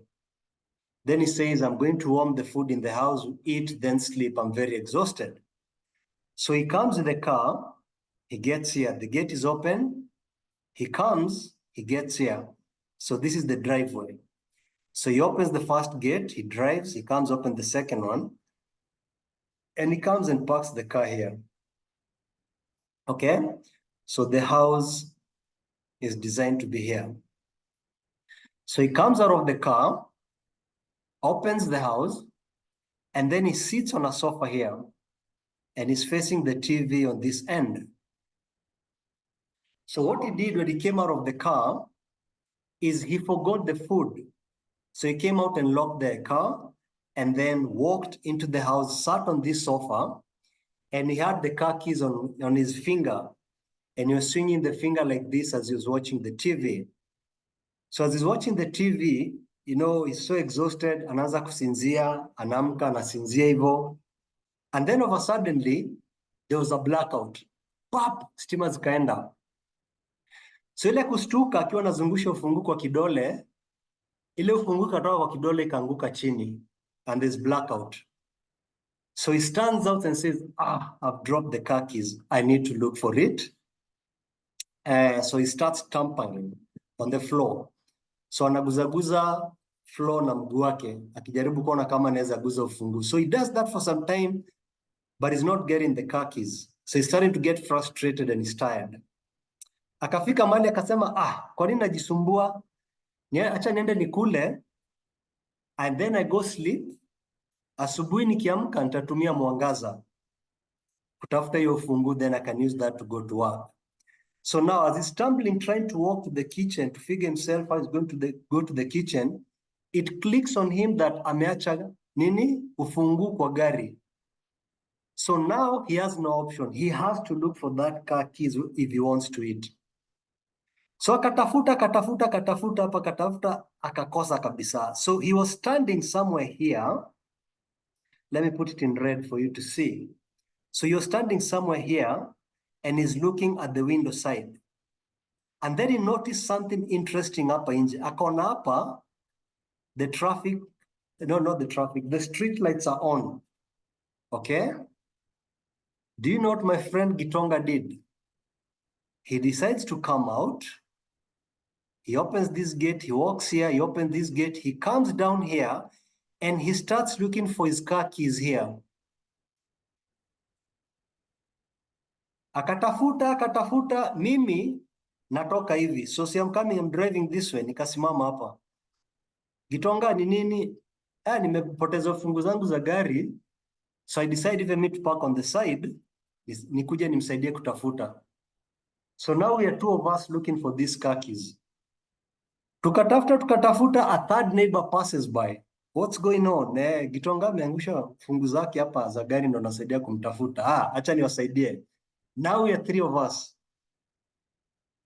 Then he says, I'm going to warm the food in the house, eat, then sleep. I'm very exhausted. So he comes in the car, he gets here, the gate is open, he comes, he gets here. So this is the driveway. So he opens the first gate, he drives, he comes, open the second one, and he comes and parks the car here. Okay, so the house is designed to be here. So he comes out of the car, opens the house, and then he sits on a sofa here, and he's facing the TV on this end. So what he did when he came out of the car is he forgot the food. So he came out and locked the car and then walked into the house, sat on this sofa, and he had the car keys on his finger, and he was swinging the finger like this as he was watching the TV. So as he's watching the TV, you know, he's so exhausted, anaanza kusinzia, anaamka, anasinzia hivyo. And then over suddenly, there was a blackout. Pap, stima zikaenda. So ile kustuka akiwa anazungusha ufunguo kwa kidole, ile ufunguo katoka kwa kidole ikaanguka chini, and there's blackout. So he stands out and says, I've dropped the car keys. I need to look for it. So he starts tampering on the floor. So anaguzaguza floor na mguu wake, akijaribu kuona kama anaweza guza ufunguo. So he does that for some time, but he's not getting the car keys. So he's starting to get frustrated and he's tired. Akafika mahali akasema, kwa nini najisumbua? Acha niende nikule, and then I go sleep. Asubuhi nikiamka nitatumia mwangaza kutafuta hiyo fungu, then I can use that to go to work. So now as he's stumbling, trying to walk to the kitchen to figure himself how he's going to go to the kitchen, it clicks on him that ameacha nini? Ufungu kwa gari. So now he has no option. He has to look for that car keys if he wants to eat. So akatafuta, akakosa kabisa. So he was standing somewhere here. Let me put it in red for you to see. So you're standing somewhere here and he's looking at the window side. And then he noticed something interesting hapa nje. Akaona hapa, the traffic, no, not the traffic, the street lights are on. Okay? Do you know what my friend Gitonga did? He decides to come out. He opens this gate, he walks here, he opens this gate, he comes down here, and he starts looking for his car keys here. Akatafuta, mimi natoka hivi. So see, I'm coming, I'm driving this way, nikasimama hapa. Gitonga ni nini? Nimepoteza fungu zangu za gari. So I decided even me to park on the side, nikuje nimsaidie kutafuta. So now we are two of us looking for these car keys. Tukatafuta, a third neighbor passes by. What's going on? Gitonga ameangusha fungu zake hapa za gari ndo nasaidia kumtafuta. Acha niwasaidie. Now we are three of us.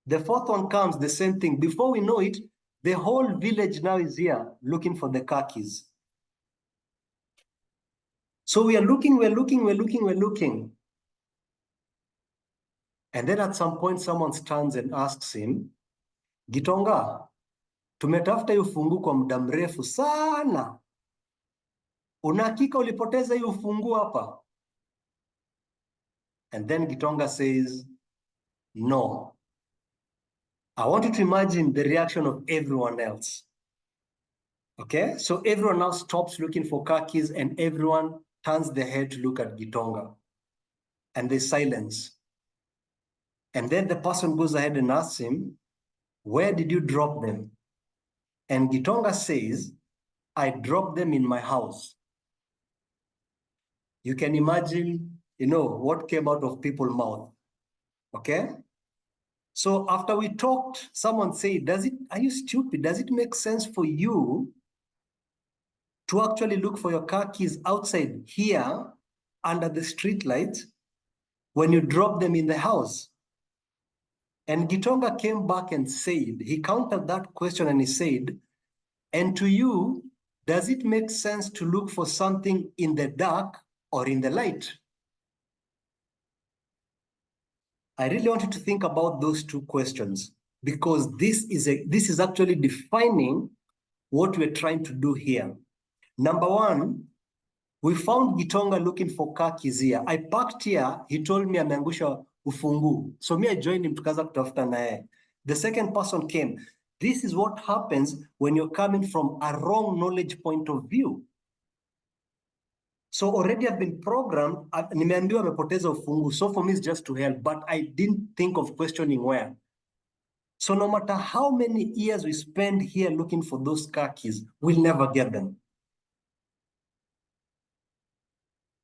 The fourth one comes, the same thing. Before we know it, the whole village now is here looking for the car keys. So we are looking. And then at some point, someone stands and asks him, Gitonga, tumetafuta hiyo fungu kwa muda mrefu sana. Una hakika ulipoteza hiyo fungu hapa? And then Gitonga says, no. I want you to imagine the reaction of everyone else. Okay, so everyone now stops looking for car keys and everyone turns their head to look at Gitonga. And there's silence. And then the person goes ahead and asks him, where did you drop them? And Gitonga says, I dropped them in my house. You can imagine, what came out of people's mouth. Okay? So after we talked, someone said, are you stupid? Does it make sense for you to actually look for your car keys outside here under the street lights when you drop them in the house? And Gitonga came back and said, he countered that question and he said, And to you, does it make sense to look for something in the dark or in the light? I really want you to think about those two questions, because this is actually defining what we're trying to do here. Number one, we found Gitonga looking for car keys here. I parked here, he told me ameangusha ufungu. So me, I joined him tukaanza kutafuta naye. The second person came. This is what happens when you're coming from a wrong knowledge point of view. So already I've been programmed, nimeambiwa amepoteza ufungu. So for me, it's just to help, but I didn't think of questioning where. So no matter how many years we spend here looking for those car keys, we'll never get them.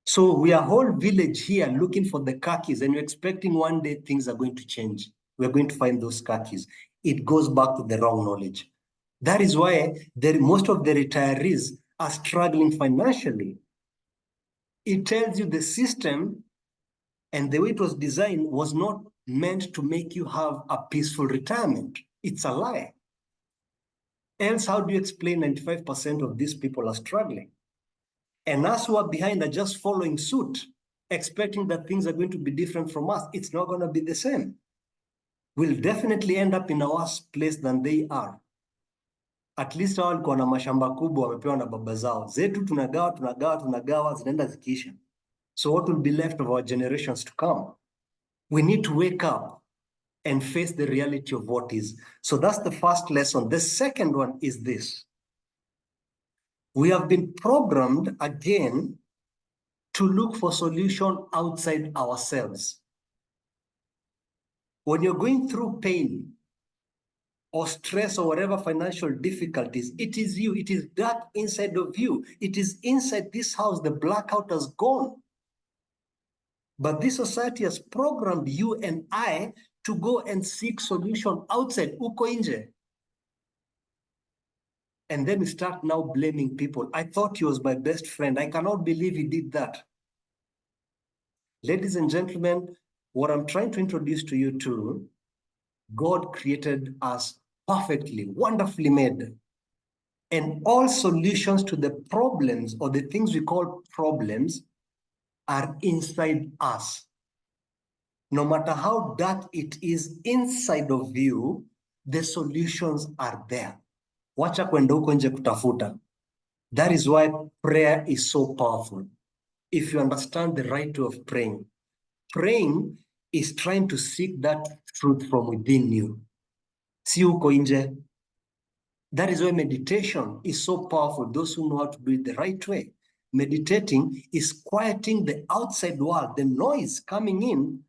So we are whole village here looking for the car keys, and you're expecting one day things are going to change. We're going to find those car keys. It goes back to the wrong knowledge. That is why most of the retirees are struggling financially. It tells you the system and the way it was designed was not meant to make you have a peaceful retirement. It's a lie. Else, how do you explain 95% of these people are struggling? And us who are behind are just following suit, expecting that things are going to be different from us. It's not going to be the same. We'll definitely end up in a worse place than they are. At least hao walikuwa na mashamba kubwa wamepewa na baba zao. Zetu tunagawa, zinaenda zikiisha. So what will be left of our generations to come? We need to wake up and face the reality of what is. So that's the first lesson. The second one is this. We have been programmed again to look for solution outside ourselves. When you're going through pain or stress or whatever financial difficulties, it is you, it is that inside of you. It is inside this house, the blackout has gone. But this society has programmed you and I to go and seek solution outside, uko nje. And then we start now blaming people. I thought he was my best friend. I cannot believe he did that. Ladies and gentlemen, what I'm trying to introduce to you to, God created us perfectly, wonderfully made. And all solutions to the problems or the things we call problems are inside us. No matter how dark it is inside of you, the solutions are there. Wacha kwenda huko nje kutafuta. That is why prayer is so powerful. If you understand the right way of praying, praying is trying to seek that truth from within you. Si huko nje. That is why meditation is so powerful. Those who know how to do it the right way. Meditating is quieting the outside world, the noise coming in,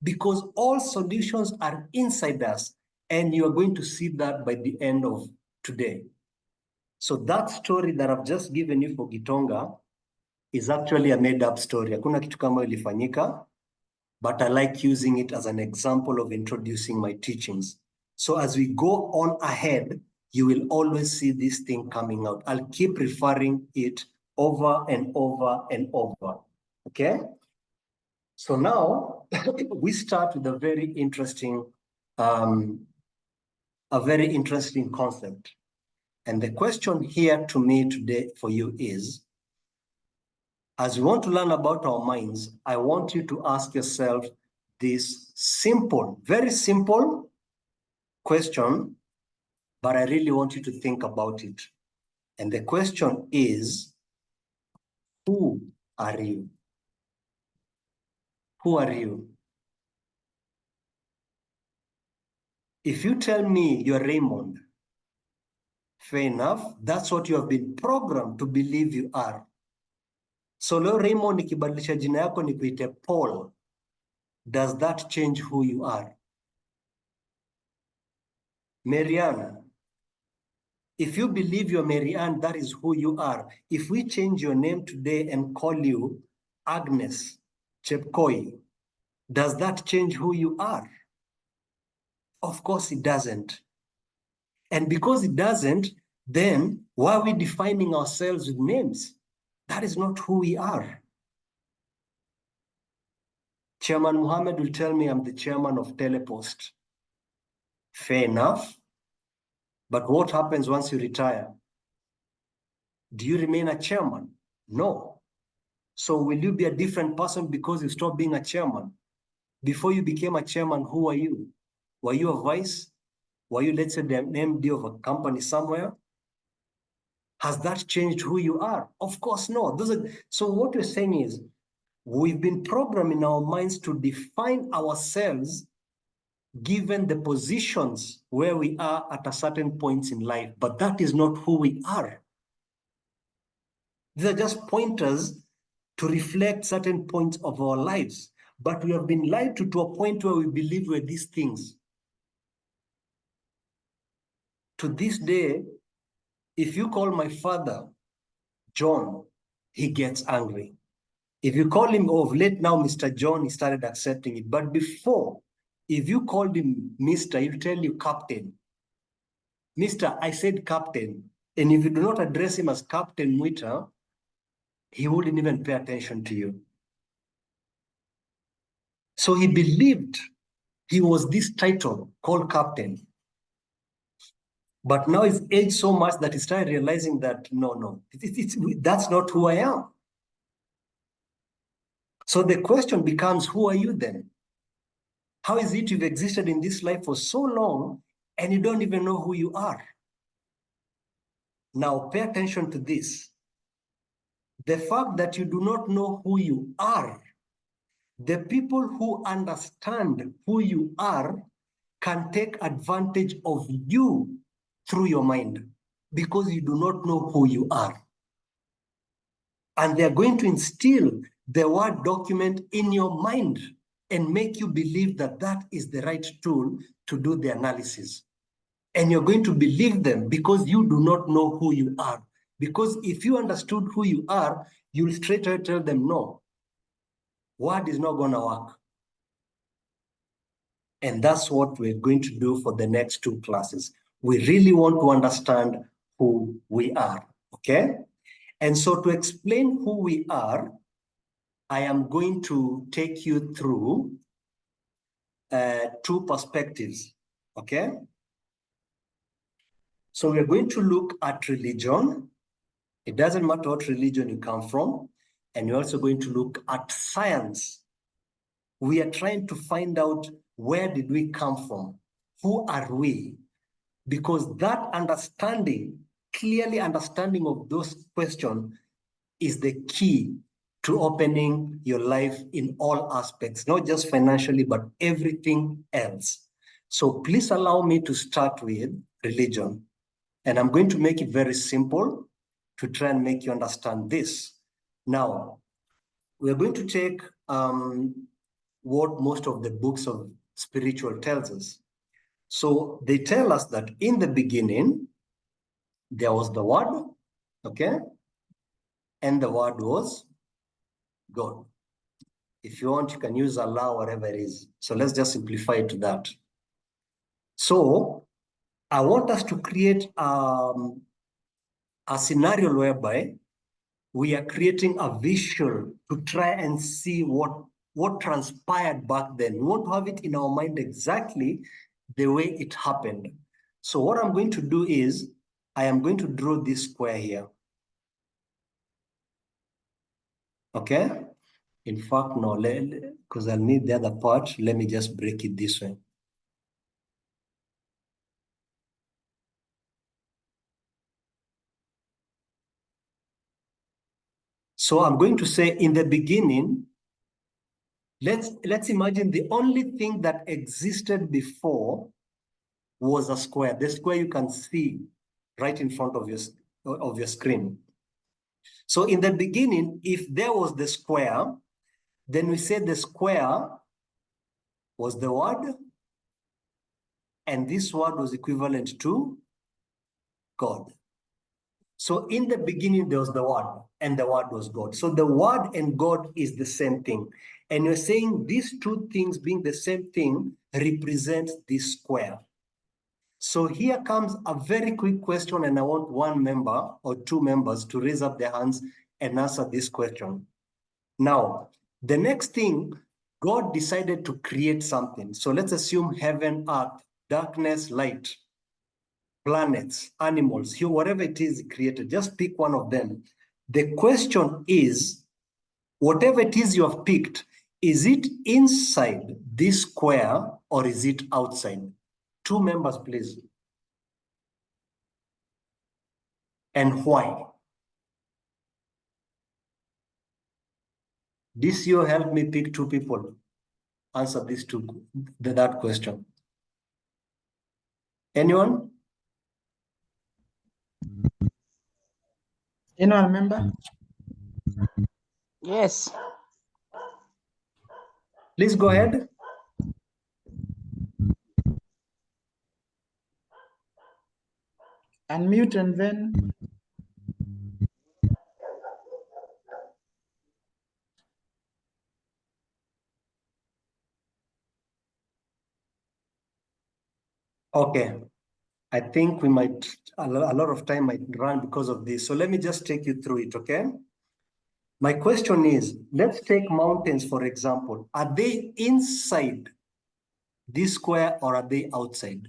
because all solutions are inside us, and you are going to see that by the end of today. So that story that I've just given you for Gitonga is actually a made-up story. Hakuna kitu kama ilifanyika, but I like using it as an example of introducing my teachings. So as we go on ahead, you will always see this thing coming out. I'll keep referring it over and over and over, okay? So now we start with a very interesting concept. And the question here to me today for you is, as we want to learn about our minds, I want you to ask yourself this simple, very simple question, but I really want you to think about it. And the question is, who are you? Who are you? If you tell me you're Raymond, fair enough, that's what you have been programmed to believe you are. So leo Raymond ikibadilisha jina yako nikuite Paul, does that change who you are? Marianne, if you believe you're Marianne, that is who you are. If we change your name today and call you Agnes Chepkoi, does that change who you are? Of course it doesn't. And because it doesn't, then why are we defining ourselves with names? That is not who we are. Chairman Muhammad will tell me I'm the chairman of Telepost. Fair enough. But what happens once you retire? Do you remain a chairman? No. So will you be a different person because you stopped being a chairman? Before you became a chairman, who were you? Were you a vice? Were you, let's say, the MD of a company somewhere? Has that changed who you are? Of course not. So what we're saying is, we've been programmed in our minds to define ourselves given the positions where we are at a certain points in life, but that is not who we are. These are just pointers to reflect certain points of our lives, but we have been lied to a point where we believe we're these things. To this day, if you call my father John, he gets angry. If you call him of late now Mr. John, he started accepting it. But before, if you called him Mr., he'll tell you Captain. Mr., I said Captain. And if you do not address him as Captain Mwita, he wouldn't even pay attention to you. So he believed he was this title called Captain. But now he's aged so much that he started realizing that, no, that's not who I am. So the question becomes, who are you then? How is it you've existed in this life for so long and you don't even know who you are? Now pay attention to this. The fact that you do not know who you are, the people who understand who you are can take advantage of you through your mind because you do not know who you are. And they're going to instill the word document in your mind and make you believe that that is the right tool to do the analysis. And you're going to believe them because you do not know who you are. Because if you understood who you are, you'll straight away tell them, no, word is not going to work. And that's what we're going to do for the next 2 classes. We really want to understand who we are, okay? And so to explain who we are, I am going to take you through 2 perspectives, okay? So we're going to look at religion. It doesn't matter what religion you come from. And we're also going to look at science. We are trying to find out, where did we come from? Who are we? Because that understanding, clearly understanding of those questions is the key to opening your life in all aspects, not just financially, but everything else. So please allow me to start with religion. And I'm going to make it very simple to try and make you understand this. Now, we're going to take what most of the books of spiritual tells us. So they tell us that in the beginning, there was the Word, okay? And the Word was God. If you want, you can use Allah, whatever it is. So let's just simplify it to that. So I want us to create a scenario whereby we are creating a visual to try and see what transpired back then. We want to have it in our mind exactly the way it happened. So what I'm going to do is, I am going to draw this square here. Okay? In fact, no, because I'll need the other part. Let me just break it this way. So I'm going to say, in the beginning, let's imagine the only thing that existed before was a square. The square you can see right in front of your screen. So in the beginning, if there was the square, then we say the square was the Word, and this Word was equivalent to God. So in the beginning, there was the Word, and the Word was God. So the Word and God is the same thing. And you're saying these 2 things being the same thing represent this square. So here comes a very quick question, and I want 1 member or 2 members to raise up their hands and answer this question. Now, the next thing, God decided to create something. So let's assume heaven, earth, darkness, light. planets, animals, whatever it is created, just pick one of them. The question is, whatever it is you have picked, is it inside this square or is it outside? 2 members, please. And why? This year help me pick 2 people. Answer that question. Anyone? Anyone remember? Yes. Please go ahead. Unmute and then Okay. I think we might, a lot of time might run because of this. So let me just take you through it, okay? My question is, let's take mountains, for example. Are they inside this square or are they outside?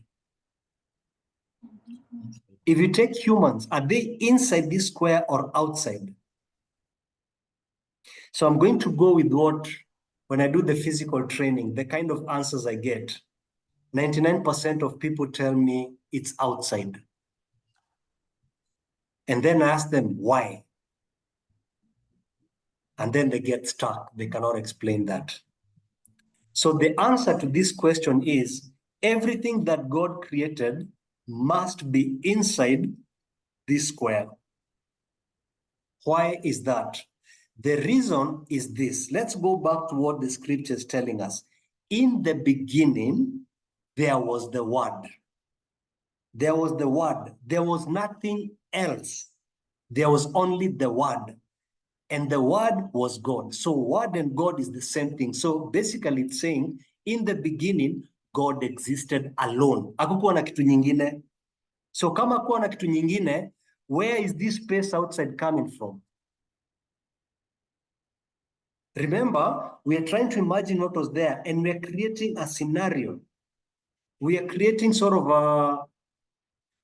If you take humans, are they inside this square or outside? So I'm going to go with when I do the physical training, the kind of answers I get. 99% of people tell me it's outside. And then I ask them why. And then they get stuck. They cannot explain that. So the answer to this question is everything that God created must be inside this square. Why is that? The reason is this. Let's go back to what the scripture is telling us. In the beginning, there was the Word. There was the Word. There was nothing else. There was only the Word. And the Word was God. So Word and God is the same thing. So basically it's saying, in the beginning, God existed alone. Hakukuwa na kitu nyingine. So kama kuwa na kitu nyingine, where is this space outside coming from? Remember, we are trying to imagine what was there and we are creating a scenario. We are creating sort of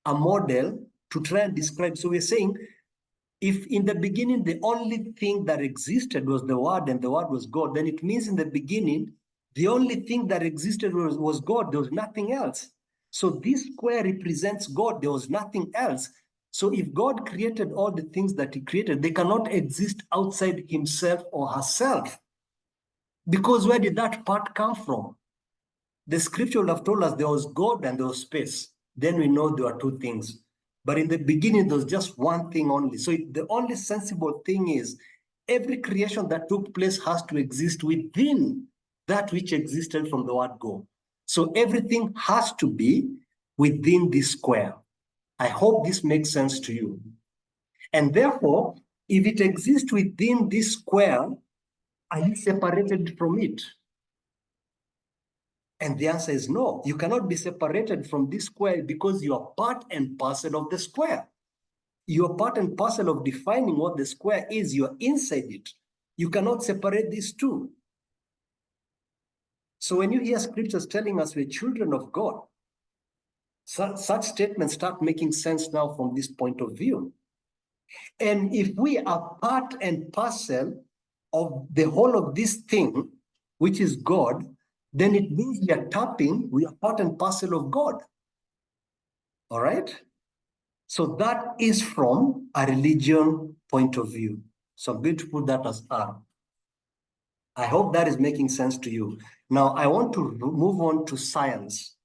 a model to try and describe. So we're saying, if in the beginning, the only thing that existed was the Word and the Word was God, then it means in the beginning, the only thing that existed was God. There was nothing else. So this square represents God. There was nothing else. So if God created all the things that he created, they cannot exist outside himself or herself. Because where did that part come from? The scripture would have told us there was God and there was space. Then we know there are 2 things. But in the beginning, there was just one thing only. So the only sensible thing is every creation that took place has to exist within that which existed from the word go. So everything has to be within this square. I hope this makes sense to you. And therefore, if it exists within this square, are you separated from it? And the answer is no. You cannot be separated from this square because you are part and parcel of the square. You are part and parcel of defining what the square is. You are inside it. You cannot separate these two. So when you hear scriptures telling us we're children of God, such statements start making sense now from this point of view. And if we are part and parcel of the whole of this thing, which is God, then it means we are part and parcel of God. All right? So that is from a religion point of view. So I'm going to put that as R. I hope that is making sense to you. Now, I want to move on to science.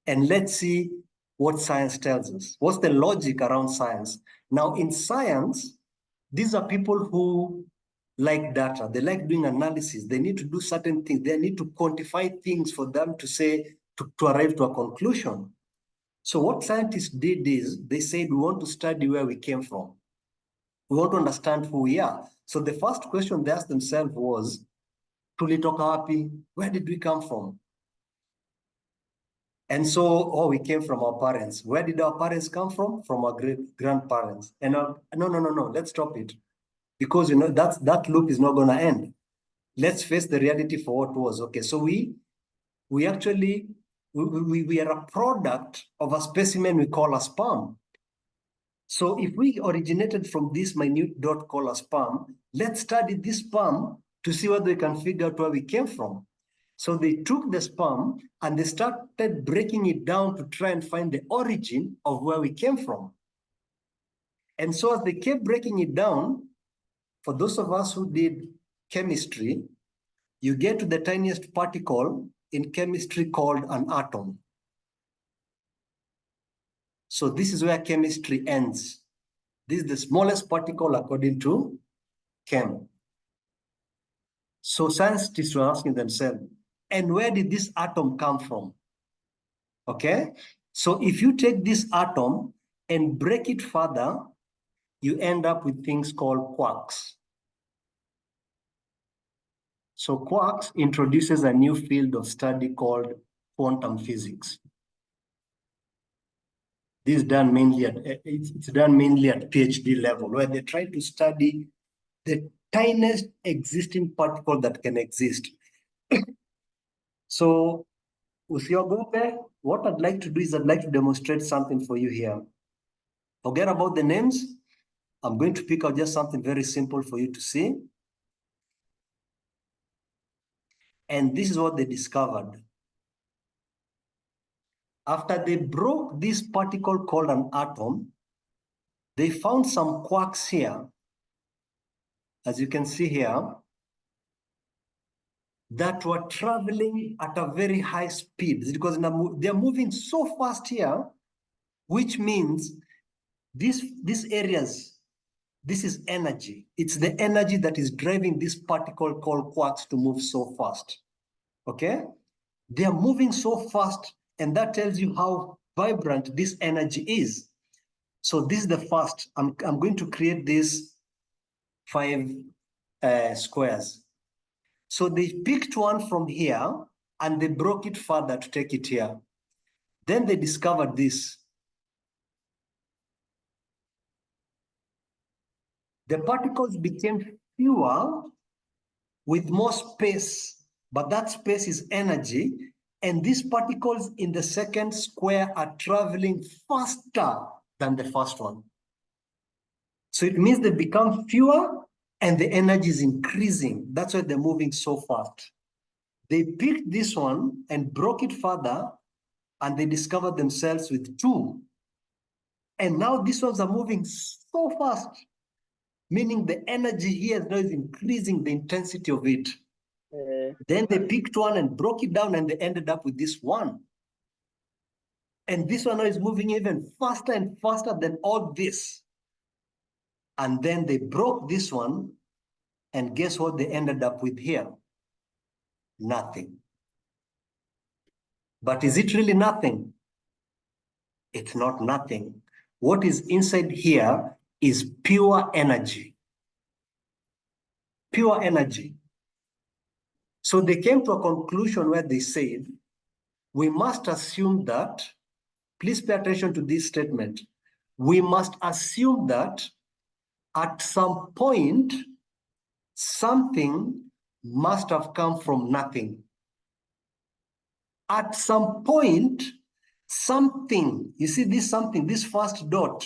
And let's see what science tells us. What's the logic around science? Now, in science, these are people who like data. They like doing analysis. They need to do certain things. They need to quantify things for them to say, to arrive to a conclusion. So what scientists did is they said, we want to study where we came from. We want to understand who we are. So the first question they asked themselves was, tulitoka wapi? Where did we come from? And so, we came from our parents. Where did our parents come from? From our great-grandparents. And no, let's stop it. Because, that loop is not going to end. Let's face the reality for what was. Okay, so we actually we are a product of a specimen we call a sperm. So if we originated from this minute dot called a sperm, let's study this sperm to see whether we can figure out where we came from. So they took the sperm and they started breaking it down to try and find the origin of where we came from. And so as they kept breaking it down, for those of us who did chemistry, you get to the tiniest particle in chemistry called an atom. So this is where chemistry ends. This is the smallest particle according to chem. So scientists were asking themselves, and where did this atom come from? Okay, so if you take this atom and break it further, you end up with things called quarks. So quarks introduces a new field of study called quantum physics. This is done mainly at PhD level, where they try to study the tiniest existing particle that can exist. So with your group, what I'd like to do is I'd like to demonstrate something for you here. Forget about the names. I'm going to pick out just something very simple for you to see. And this is what they discovered. After they broke this particle called an atom, they found some quarks here, as you can see here, that were traveling at a very high speed, because they're moving so fast here, which means these areas, this is energy. It's the energy that is driving this particle called quarks to move so fast. Okay? They are moving so fast, and that tells you how vibrant this energy is. So this is the first. I'm going to create these 5 squares. So they picked one from here and they broke it further to take it here. Then they discovered this. The particles became fewer with more space, but that space is energy. And these particles in the second square are traveling faster than the first one. So it means they become fewer and the energy is increasing. That's why they're moving so fast. They picked this one and broke it further, and they discovered themselves with 2. And now these ones are moving so fast, meaning the energy here now is increasing the intensity of it. Then they picked one and broke it down, and they ended up with this one. And this one now is moving even faster and faster than all this. And then they broke this one, and guess what they ended up with here? Nothing. But is it really nothing? It's not nothing. What is inside here is pure energy. Pure energy. So they came to a conclusion where they said, we must assume that, please pay attention to this statement, we must assume that at some point, something must have come from nothing. At some point, something, you see this something, this first dot,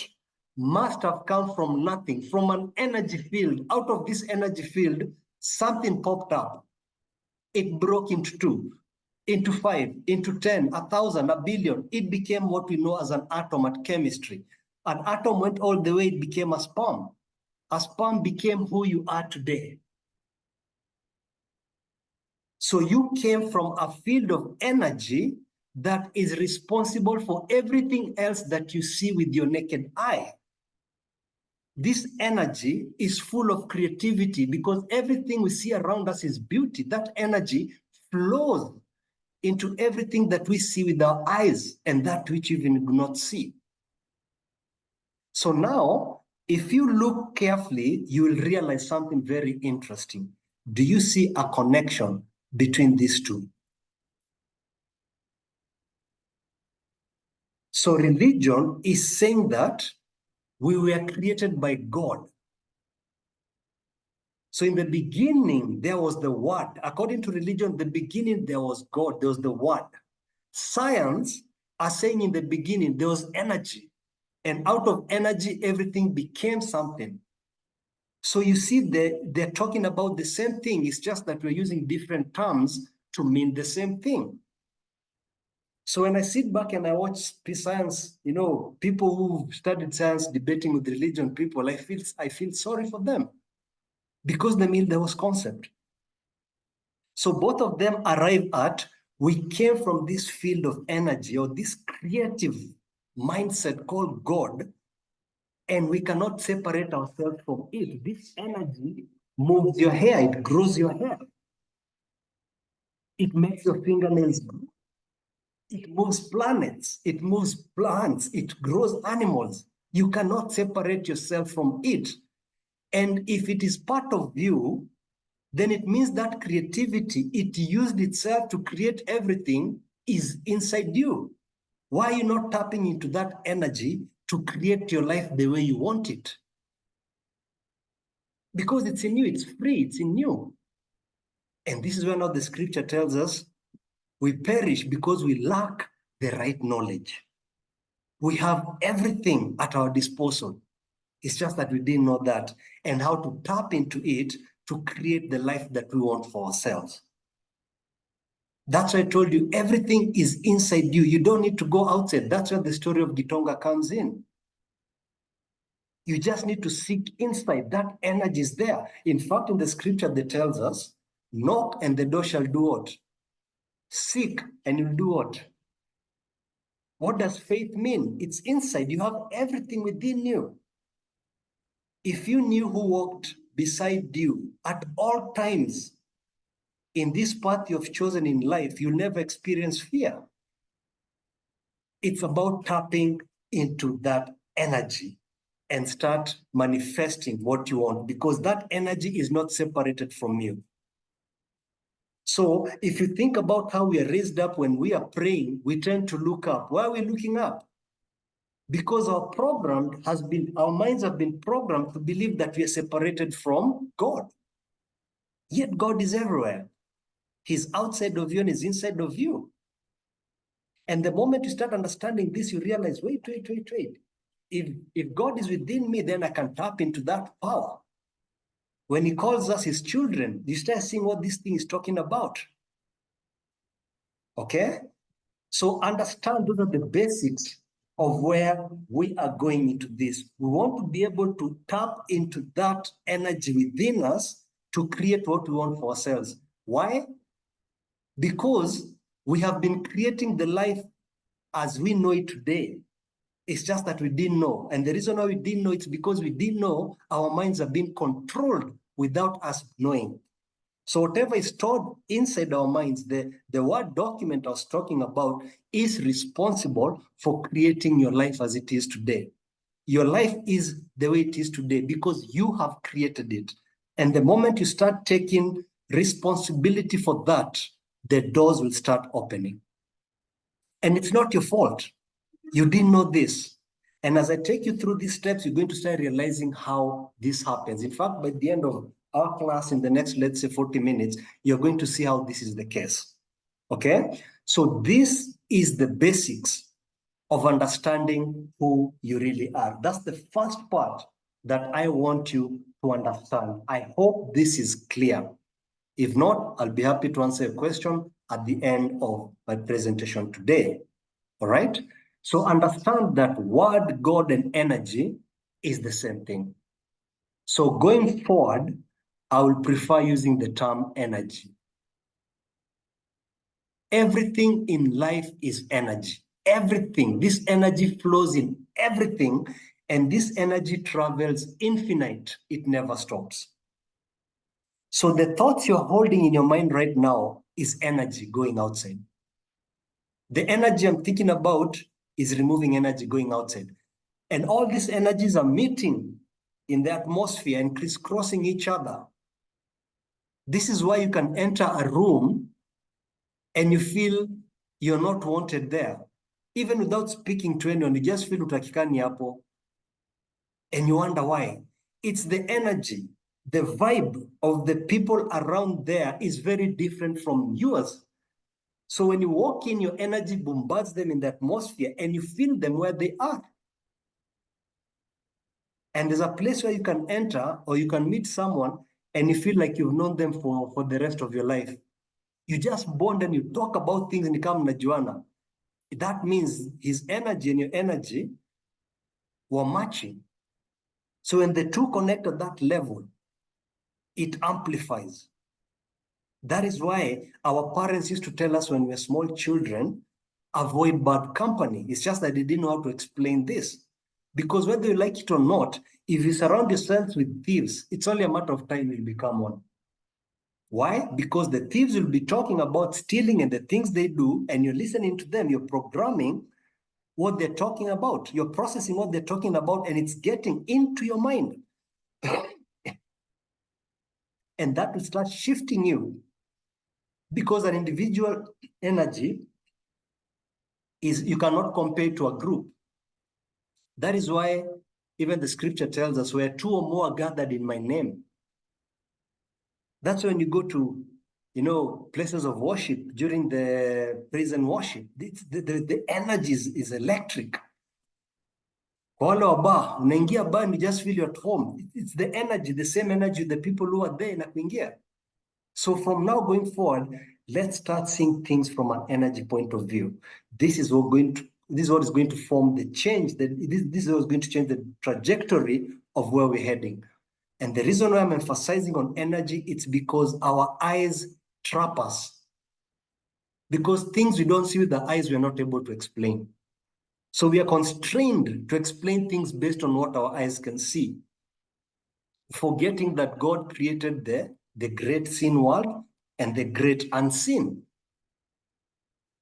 must have come from nothing, from an energy field. Out of this energy field, something popped up. It broke into 2, into 5, into 10, 1,000, 1,000,000,000. It became what we know as an atom at chemistry. An atom went all the way, it became a sperm. A sperm became who you are today. So you came from a field of energy that is responsible for everything else that you see with your naked eye. This energy is full of creativity because everything we see around us is beauty. That energy flows into everything that we see with our eyes and that which you even do not see. So now, if you look carefully, you will realize something very interesting. Do you see a connection between these two? So religion is saying that we were created by God. So in the beginning, there was the Word. According to religion, the beginning, there was God, there was the Word. Science are saying in the beginning there was energy, and out of energy, everything became something. So you see, they're talking about the same thing. It's just that we're using different terms to mean the same thing. So when I sit back and I watch science, you know, people who studied science debating with religion people, I feel sorry for them because they mean there was concept. So both of them arrive at, we came from this field of energy or this creative mindset called God, and we cannot separate ourselves from it. This energy moves your hair, it grows your hair. It makes your fingernails grow. It moves planets, it moves plants, it grows animals. You cannot separate yourself from it. And if it is part of you, then it means that creativity, it used itself to create everything, is inside you. Why are you not tapping into that energy to create your life the way you want it? Because it's in you, it's free, it's in you. And this is where now the scripture tells us we perish because we lack the right knowledge. We have everything at our disposal. It's just that we didn't know that and how to tap into it to create the life that we want for ourselves. That's why I told you everything is inside you. You don't need to go outside. That's where the story of Gitonga comes in. You just need to seek inside. That energy is there. In fact, in the scripture that tells us, knock and the door shall do what? Seek and you'll do what? What does faith mean? It's inside. You have everything within you. If you knew who walked beside you at all times in this path you've chosen in life, you'll never experience fear. It's about tapping into that energy and start manifesting what you want, because that energy is not separated from you. So if you think about how we are raised up when we are praying, we tend to look up. Why are we looking up? Because our minds have been programmed to believe that we are separated from God. Yet God is everywhere. He's outside of you and he's inside of you. And the moment you start understanding this, you realize, wait. If God is within me, then I can tap into that power. When he calls us his children, you start seeing what this thing is talking about. Okay? So understand those are the basics of where we are going into this. We want to be able to tap into that energy within us to create what we want for ourselves. Why? Because we have been creating the life as we know it today. It's just that we didn't know. And the reason why we didn't know, it's because we didn't know our minds are being controlled without us knowing. So whatever is stored inside our minds, the word document I was talking about is responsible for creating your life as it is today. Your life is the way it is today because you have created it. And the moment you start taking responsibility for that, the doors will start opening. And it's not your fault. You didn't know this. And as I take you through these steps, you're going to start realizing how this happens. In fact, by the end of our class in the next, let's say 40 minutes, you're going to see how this is the case. Okay? So this is the basics of understanding who you really are. That's the first part that I want you to understand. I hope this is clear. If not, I'll be happy to answer a question at the end of my presentation today. All right? So understand that word, God, and energy is the same thing. So going forward, I will prefer using the term energy. Everything in life is energy. Everything. This energy flows in everything, and this energy travels infinite. It never stops. So the thoughts you're holding in your mind right now is energy going outside. The energy I'm thinking about is removing energy going outside. And all these energies are meeting in the atmosphere and crisscrossing each other. This is why you can enter a room and you feel you're not wanted there. Even without speaking to anyone, you just feel utakikani hapo. And you wonder why. It's the energy, the vibe of the people around there is very different from yours. So when you walk in, your energy bombards them in the atmosphere and you feel them where they are. And there's a place where you can enter or you can meet someone and you feel like you've known them for the rest of your life. You just bond and you talk about things and you come najuana. That means his energy and your energy were matching. So when the two connect at that level, it amplifies. That is why our parents used to tell us when we were small children, avoid bad company. It's just that they didn't know how to explain this. Because whether you like it or not, if you surround yourself with thieves, it's only a matter of time you'll become one. Why? Because the thieves will be talking about stealing and the things they do, and you're listening to them, you're programming what they're talking about, you're processing what they're talking about, and it's getting into your mind. And that will start shifting you. Because an individual energy is, you cannot compare to a group. That is why even the scripture tells us where two or more are gathered in my name. That's when you go to, places of worship during the praise and worship. The energy is electric. Kwa wale wa bar, unaingia bar and you just feel you're at home. It's the energy, the same energy, the people who are there na kuingia. So from now going forward, let's start seeing things from an energy point of view. This is what is going to form the change. This is what is going to change the trajectory of where we're heading. And the reason why I'm emphasizing on energy, it's because our eyes trap us. Because things we don't see with the eyes, we're not able to explain. So we are constrained to explain things based on what our eyes can see, forgetting that God created the great seen world and the great unseen.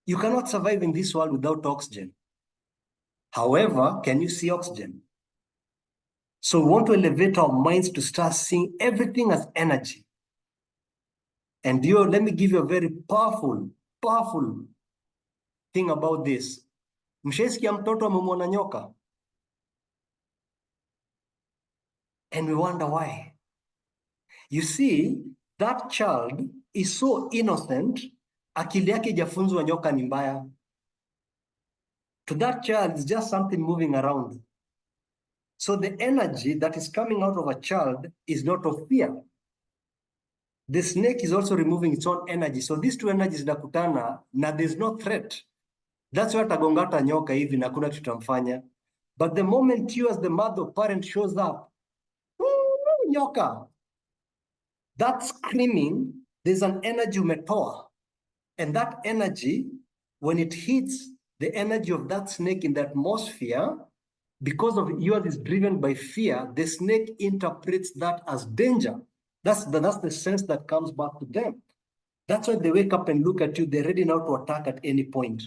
You cannot survive in this world without oxygen. However, can you see oxygen? So we want to elevate our minds to start seeing everything as energy. And let me give you a very powerful thing about this. Mshaisikia mtoto amemwona nyoka? And we wonder why. You see, that child is so innocent, akili yake hajafunzwa nyoka ni mbaya. To that child, it's just something moving around. So the energy that is coming out of a child is not of fear. The snake is also removing its own energy. So these two energies nakutana, na there's no threat. That's why tagongata nyoka hivi na kuna tutamfanya. But the moment you as the mother or parent shows up, nyoka, that screaming, there's an energy umetoa. And that energy, when it hits the energy of that snake in the atmosphere, because of yours is driven by fear, the snake interprets that as danger. That's the sense that comes back to them. That's why they wake up and look at you, they're ready now to attack at any point.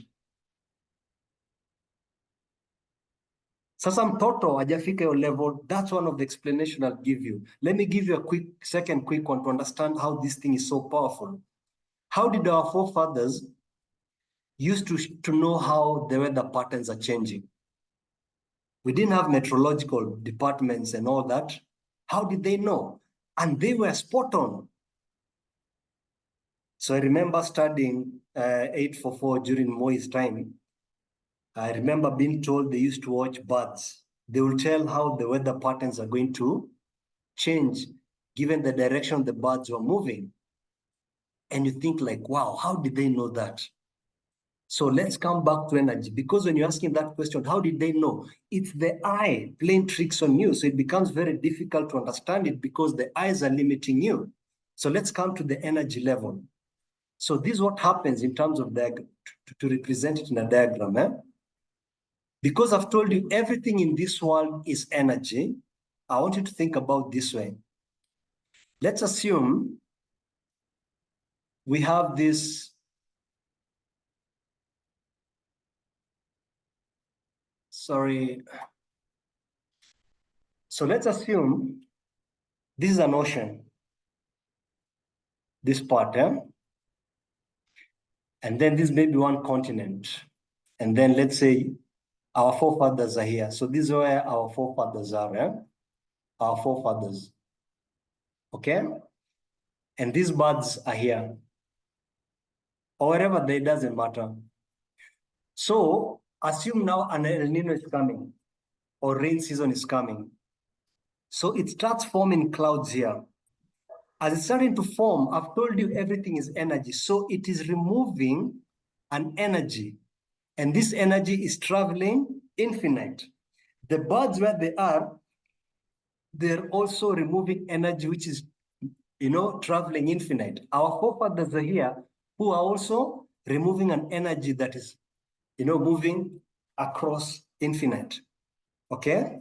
Sasa mtoto hajafika your level, that's one of the explanation I'll give you. Let me give you a quick one to understand how this thing is so powerful. How did our forefathers used to know how the weather patterns are changing? We didn't have meteorological departments and all that. How did they know? And they were spot on. So I remember studying 844 during Moi's time. I remember being told they used to watch birds. They will tell how the weather patterns are going to change given the direction the birds were moving. And you think like, wow, how did they know that? So let's come back to energy, because when you're asking that question, how did they know? It's the eye playing tricks on you. So it becomes very difficult to understand it because the eyes are limiting you. So let's come to the energy level. So this is what happens in terms of to represent it in a diagram. Because I've told you everything in this world is energy, I want you to think about this way. Let's assume we have this So let's assume this is an ocean, this part, and then this may be one continent. And then let's say our forefathers are here. So this is where our forefathers are, our forefathers, okay? And these birds are here. or wherever there, doesn't matter. So assume now an El Nino is coming or rain season is coming. So it starts forming clouds here. As it's starting to form, I've told you everything is energy. So it is removing an energy, and this energy is traveling infinite. The birds where they are, they're also removing energy, which is, traveling infinite. Our forefathers are here who are also removing an energy that is, moving across infinite. Okay?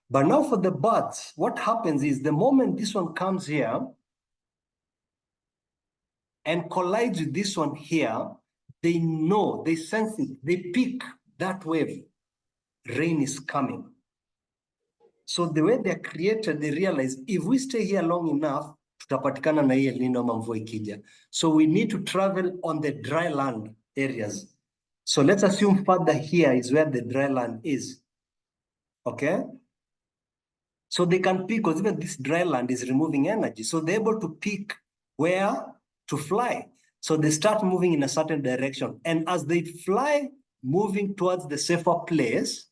But now for the birds, what happens is the moment this one comes here and collides with this one here, they know, they sense it, they pick that wave. Rain is coming. So the way they're created, they realize if we stay here long enough, tutapatikana na hii El Nino ama mvua ikija. So we need to travel on the dry land areas. So let's assume further here is where the dry land is. Okay? So they can pick, because even this dry land is removing energy. So they're able to pick where to fly. So they start moving in a certain direction. And as they fly, moving towards the safer place,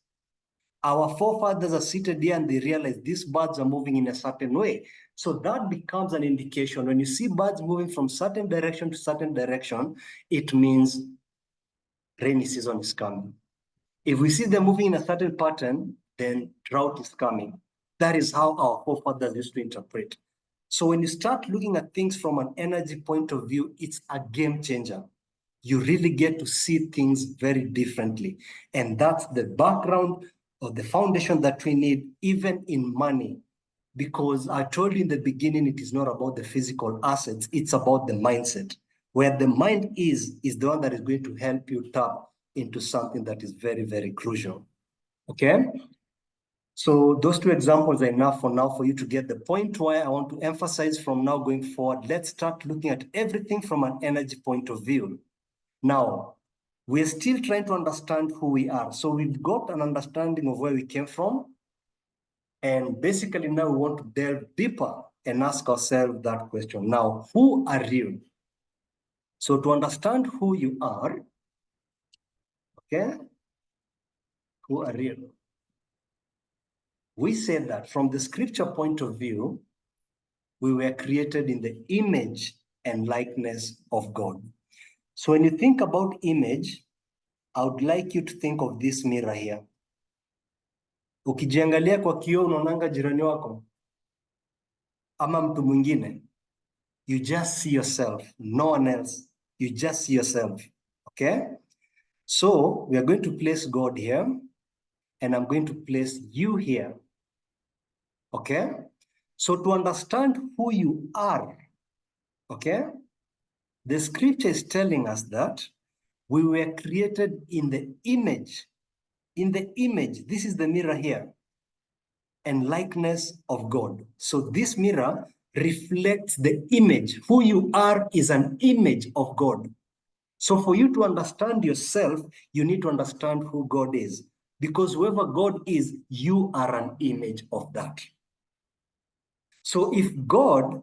our forefathers are seated here and they realize these birds are moving in a certain way. So that becomes an indication. When you see birds moving from certain direction to certain direction, it means rainy season is coming. If we see them moving in a certain pattern, then drought is coming. That is how our forefathers used to interpret. So when you start looking at things from an energy point of view, it's a game changer. You really get to see things very differently. And that's the background or the foundation that we need, even in money. Because I told you in the beginning, it is not about the physical assets, it's about the mindset. Where the mind is the one that is going to help you tap into something that is very, very crucial. Okay? So those two examples are enough for now for you to get the point where I want to emphasize from now going forward. Let's start looking at everything from an energy point of view. Now, we're still trying to understand who we are. So we've got an understanding of where we came from. And basically now we want to delve deeper and ask ourselves that question. Now, who are you? So to understand who you are, okay, who are you? We said that from the scripture point of view, we were created in the image and likeness of God. So when you think about image, I would like you to think of this mirror here. Ukijiangalia kwa kioo unaonanga jirani wako ama mtu mwingine, you just see yourself, no one else. You just see yourself, okay? So we are going to place God here, and I'm going to place you here, okay? So to understand who you are, okay? The scripture is telling us that we were created in the image. In the image, this is the mirror here, and likeness of God. So this mirror reflects the image. Who you are is an image of God. So for you to understand yourself, you need to understand who God is. Because whoever God is, you are an image of that. So if God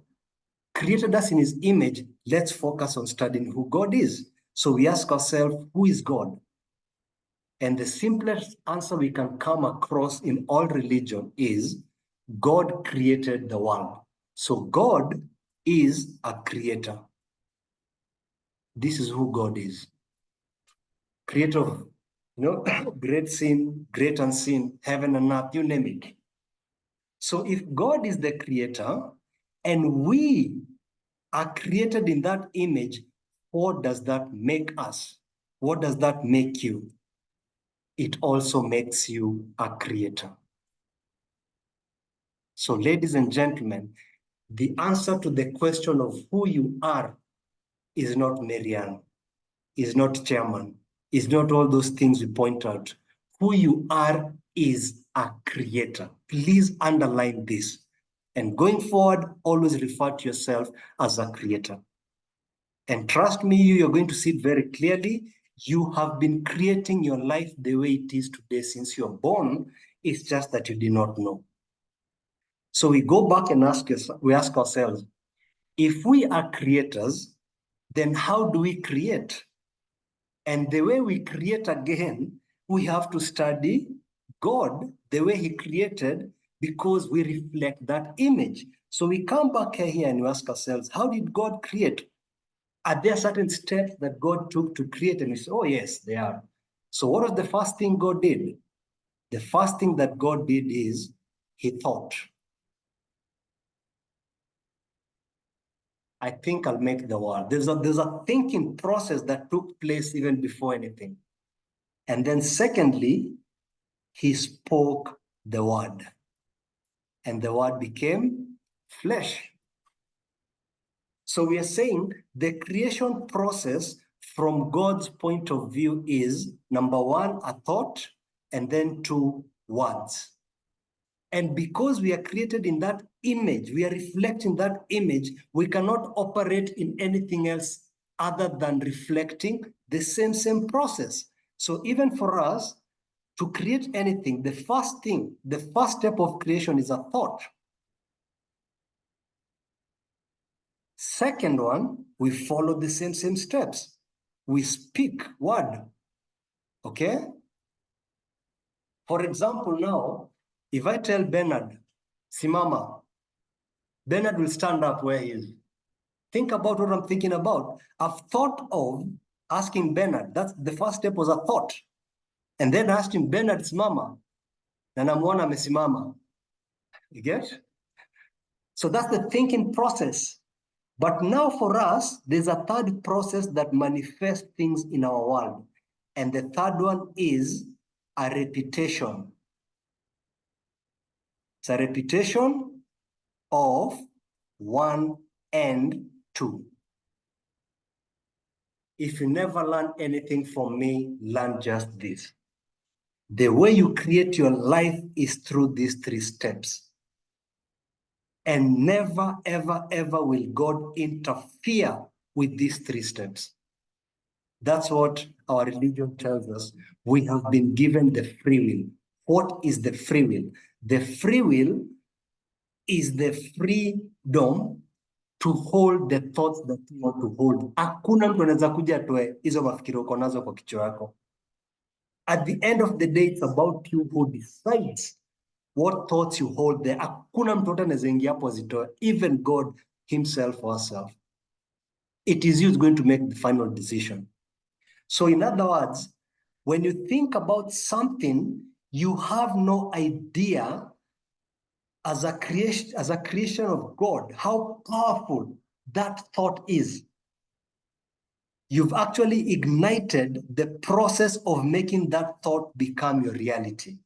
created us in his image, let's focus on studying who God is. So we ask ourselves, who is God? And the simplest answer we can come across in all religion is God created the world. So God is a creator. This is who God is. Creator of, great sin, great unseen, heaven and earth, you name it. So if God is the creator and we are created in that image, what does that make us? What does that make you? It also makes you a creator. So ladies and gentlemen, the answer to the question of who you are is not Marianne, is not chairman, is not all those things we point out. Who you are is a creator. Please underline this. And going forward, always refer to yourself as a creator. And trust me, you're going to see it very clearly. You have been creating your life the way it is today since you're born. It's just that you did not know. So we go back and we ask ourselves, if we are creators, then how do we create? And the way we create again, we have to study God, the way he created, because we reflect that image. So we come back here and we ask ourselves, how did God create? Are there certain steps that God took to create? And we say, oh yes, they are. So what was the first thing God did? The first thing that God did is he thought. I think I'll make the world. There's a thinking process that took place even before anything. And then secondly, he spoke the word. And the word became flesh. So we are saying the creation process from God's point of view is, number one, a thought, and then two, words. And because we are created in that image, we are reflecting that image, we cannot operate in anything else other than reflecting the same process. So even for us to create anything, the first step of creation is a thought. Second one, we follow the same steps. We speak word, okay? For example, now, if I tell Bernard, simama, Bernard will stand up where he is. Think about what I'm thinking about. I've thought of asking Bernard. That's the first step was a thought. And then I asked him, Bernard, simama. And namwona amesimama. You get? So that's the thinking process. But now for us, there's a third process that manifests things in our world. And the third one is a repetition. It's a repetition of 1 and 2. If you never learn anything from me, learn just this. The way you create your life is through these 3 steps. And never, ever, ever will God interfere with these 3 steps. That's what our religion tells us. We have been given the free will. What is the free will? The free will is the freedom to hold the thoughts that you want to hold. Hakuna mtu anaweza kuja atoe hizo mafikiri uko nazo kwa kichwa yako. At the end of the day, it's about you who decides what thoughts you hold there. Hakuna mtu anaweza ingia hapo azitoe, even God himself or herself. It is you who's going to make the final decision. So in other words, when you think about something, you have no idea as a creation of God, how powerful that thought is. You've actually ignited the process of making that thought become your reality.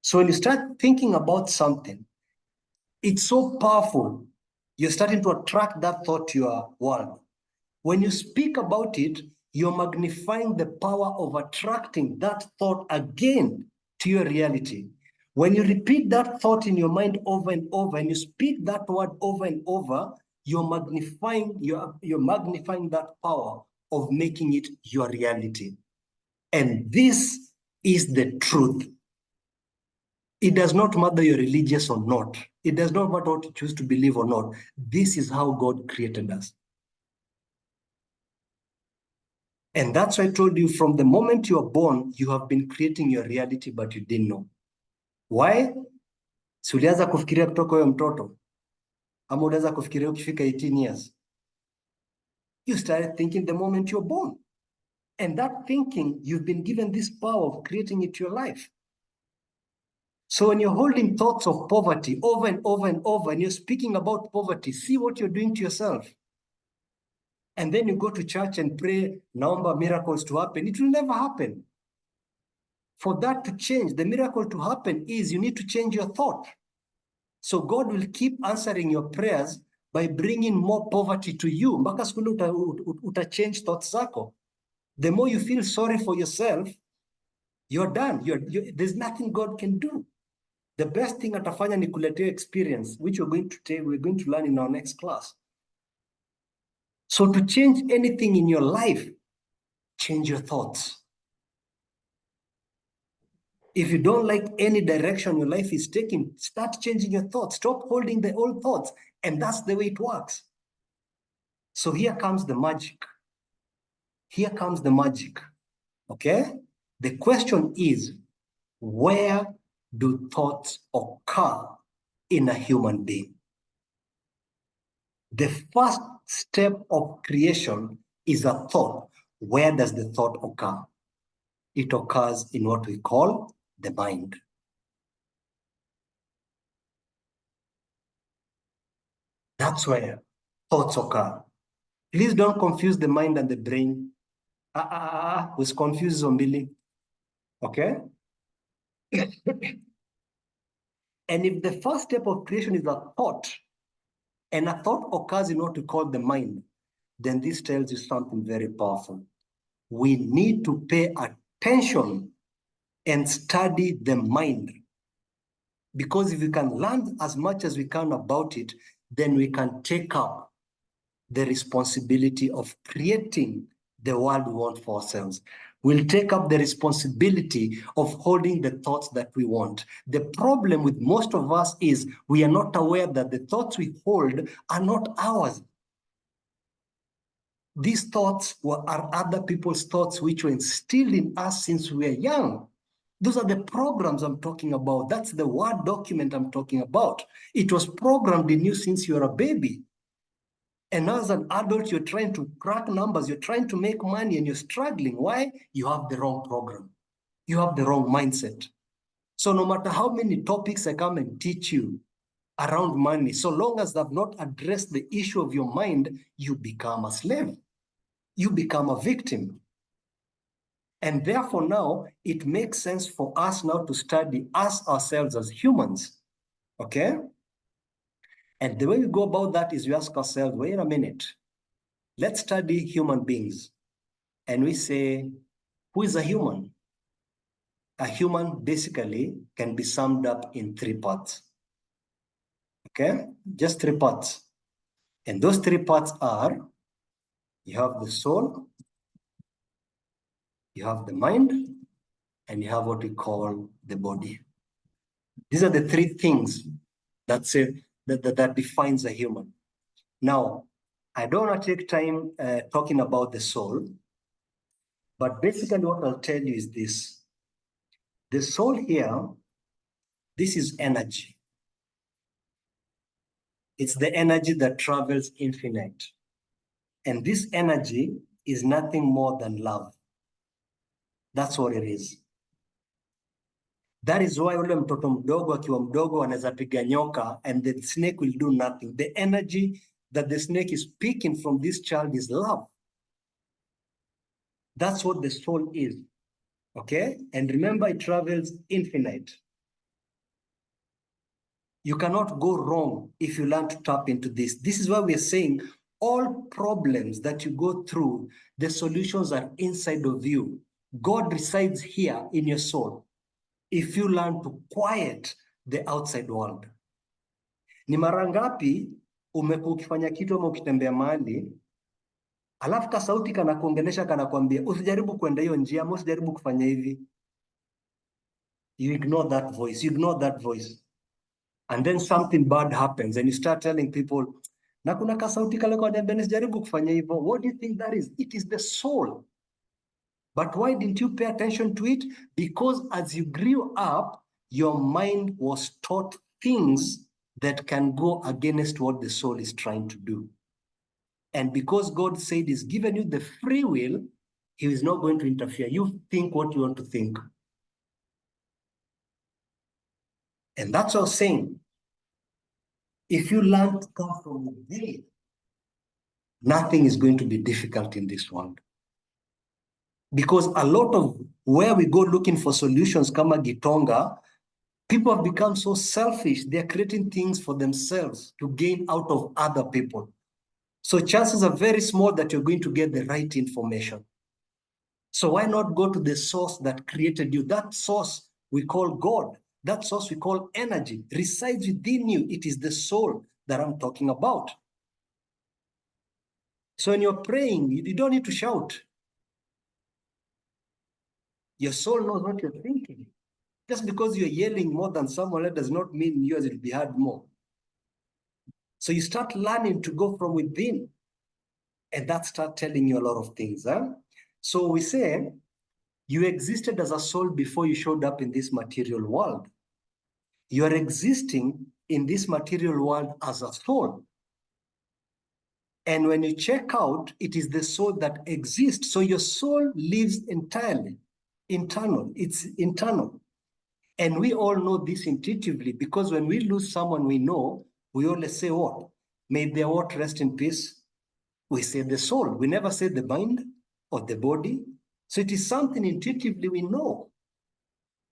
So when you start thinking about something, it's so powerful. You're starting to attract that thought to your world. When you speak about it, you're magnifying the power of attracting that thought again to your reality. When you repeat that thought in your mind over and over, and you speak that word over and over, you're magnifying that power of making it your reality. And this is the truth. It does not matter you're religious or not. It does not matter what you choose to believe or not. This is how God created us. And that's why I told you from the moment you are born, you have been creating your reality, but you didn't know. Why? Si ulianza kufikiria kutoka wewe mtoto? Ama ulianza kufikiria ukifika 18 years? You started thinking the moment you're born. And that thinking, you've been given this power of creating it your life. So when you're holding thoughts of poverty over and over and over, and you're speaking about poverty, see what you're doing to yourself. And then you go to church and pray, naomba miracles to happen. It will never happen. For that to change, the miracle to happen is you need to change your thought. So God will keep answering your prayers by bringing more poverty to you. Mpaka siku ile uta change thoughts zako. The more you feel sorry for yourself, you're done. There's nothing God can do. The best thing atafanya ni kuletea experience, which we're going to learn in our next class. So to change anything in your life, change your thoughts. If you don't like any direction your life is taking, start changing your thoughts. Stop holding the old thoughts. And that's the way it works. So here comes the magic. Here comes the magic, okay? The question is, where do thoughts occur in a human being? The first step of creation is a thought. Where does the thought occur? It occurs in what we call the mind. That's where thoughts occur. Please don't confuse the mind and the brain. Was confused zombili. Okay? And if the first step of creation is a thought, and a thought occurs in what we call the mind, then this tells you something very powerful. We need to pay attention and study the mind. Because if we can learn as much as we can about it, then we can take up the responsibility of creating the world we want for ourselves. We'll take up the responsibility of holding the thoughts that we want. The problem with most of us is we are not aware that the thoughts we hold are not ours. These thoughts are other people's thoughts which were instilled in us since we were young. Those are the programs I'm talking about. That's the Word document I'm talking about. It was programmed in you since you were a baby. And as an adult, you're trying to crack numbers, you're trying to make money, and you're struggling. Why? You have the wrong program. You have the wrong mindset. So no matter how many topics I come and teach you around money, so long as I've not addressed the issue of your mind, you become a slave. You become a victim. And therefore now, it makes sense for us now to study us ourselves as humans, okay? And the way we go about that is we ask ourselves, wait a minute, let's study human beings. And we say, who is a human? A human basically can be summed up in 3 parts, okay? Just 3 parts. And those 3 parts are, you have the soul, you have the mind, and you have what we call the body. These are the 3 things that defines a human. Now, I don't want to take time talking about the soul, but basically what I'll tell you is this. The soul here, this is energy. It's the energy that travels infinite. And this energy is nothing more than love. That's what it is. That is why ule mtoto mdogo akiwa mdogo anaweza piga nyoka and the snake will do nothing. The energy that the snake is picking from this child is love. That's what the soul is, okay? And remember, it travels infinite. You cannot go wrong if you learn to tap into this. This is why we're saying all problems that you go through, the solutions are inside of you. God resides here in your soul. If you learn to quiet the outside world. Ni mara ngapi umekuwa ukifanya kitu ama ukitembea mahali, alafu ka sauti kana kuongelesha kana kuambia usijaribu kwenda hiyo njia ama usijaribu kufanya hivi. You ignore that voice, you ignore that voice. And then something bad happens and you start telling people, na kuna ka sauti kale kwa niambia nisijaribu kufanya hivyo. What do you think that is? It is the soul. But why didn't you pay attention to it? Because as you grew up, your mind was taught things that can go against what the soul is trying to do. And because God said He's given you the free will, He is not going to interfere. You think what you want to think. And that's what I'm saying. If you learn to come from within, nothing is going to be difficult in this world. Because a lot of where we go looking for solutions, kama Gitonga, people have become so selfish. They're creating things for themselves to gain out of other people. So chances are very small that you're going to get the right information. So why not go to the source that created you? That source we call God. That source we call energy resides within you. It is the soul that I'm talking about. So when you're praying, you don't need to shout. Your soul knows what you're thinking. Just because you're yelling more than someone else does not mean yours will be heard more. So you start learning to go from within, and that starts telling you a lot of things. Huh? So we say you existed as a soul before you showed up in this material world. You are existing in this material world as a soul. And when you check out, it is the soul that exists. So your soul lives entirely internal. It's internal. And we all know this intuitively, because when we lose someone we know, we always say what? May their what rest in peace. We say the soul. We never say the mind or the body. So it is something intuitively we know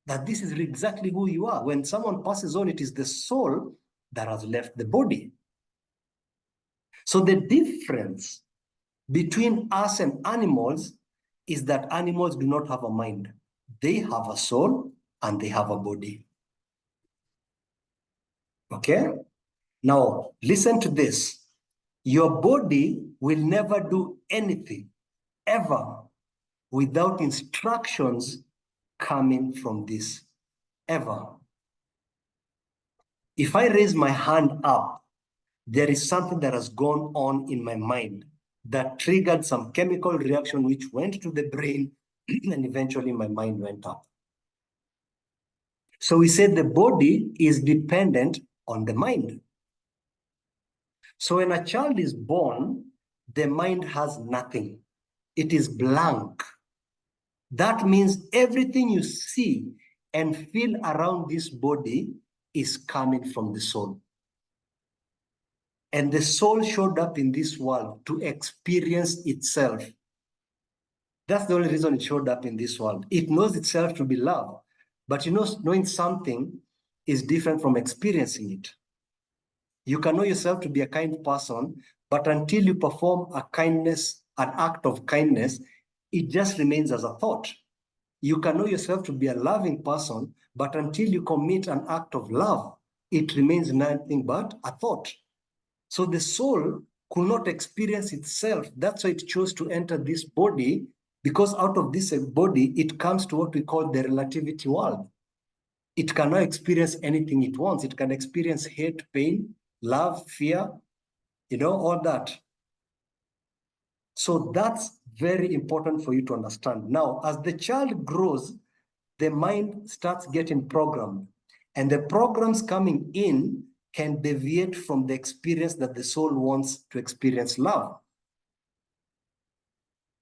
that this is exactly who you are. When someone passes on, it is the soul that has left the body. So the difference between us and animals is that animals do not have a mind. They have a soul and they have a body. Okay? Now, listen to this. Your body will never do anything, ever, without instructions coming from this, ever. If I raise my hand up, there is something that has gone on in my mind that triggered some chemical reaction which went to the brain and eventually my mind went up. So we said the body is dependent on the mind. So when a child is born, the mind has nothing. It is blank. That means everything you see and feel around this body is coming from the soul. And the soul showed up in this world to experience itself. That's the only reason it showed up in this world. It knows itself to be love. But you know, knowing something is different from experiencing it. You can know yourself to be a kind person, but until you perform a kindness, an act of kindness, it just remains as a thought. You can know yourself to be a loving person, but until you commit an act of love, it remains nothing but a thought. So the soul could not experience itself. That's why it chose to enter this body, because out of this body, it comes to what we call the relativity world. It cannot experience anything it wants. It can experience hate, pain, love, fear, all that. So that's very important for you to understand. Now, as the child grows, the mind starts getting programmed, and the programs coming in can deviate from the experience that the soul wants to experience love.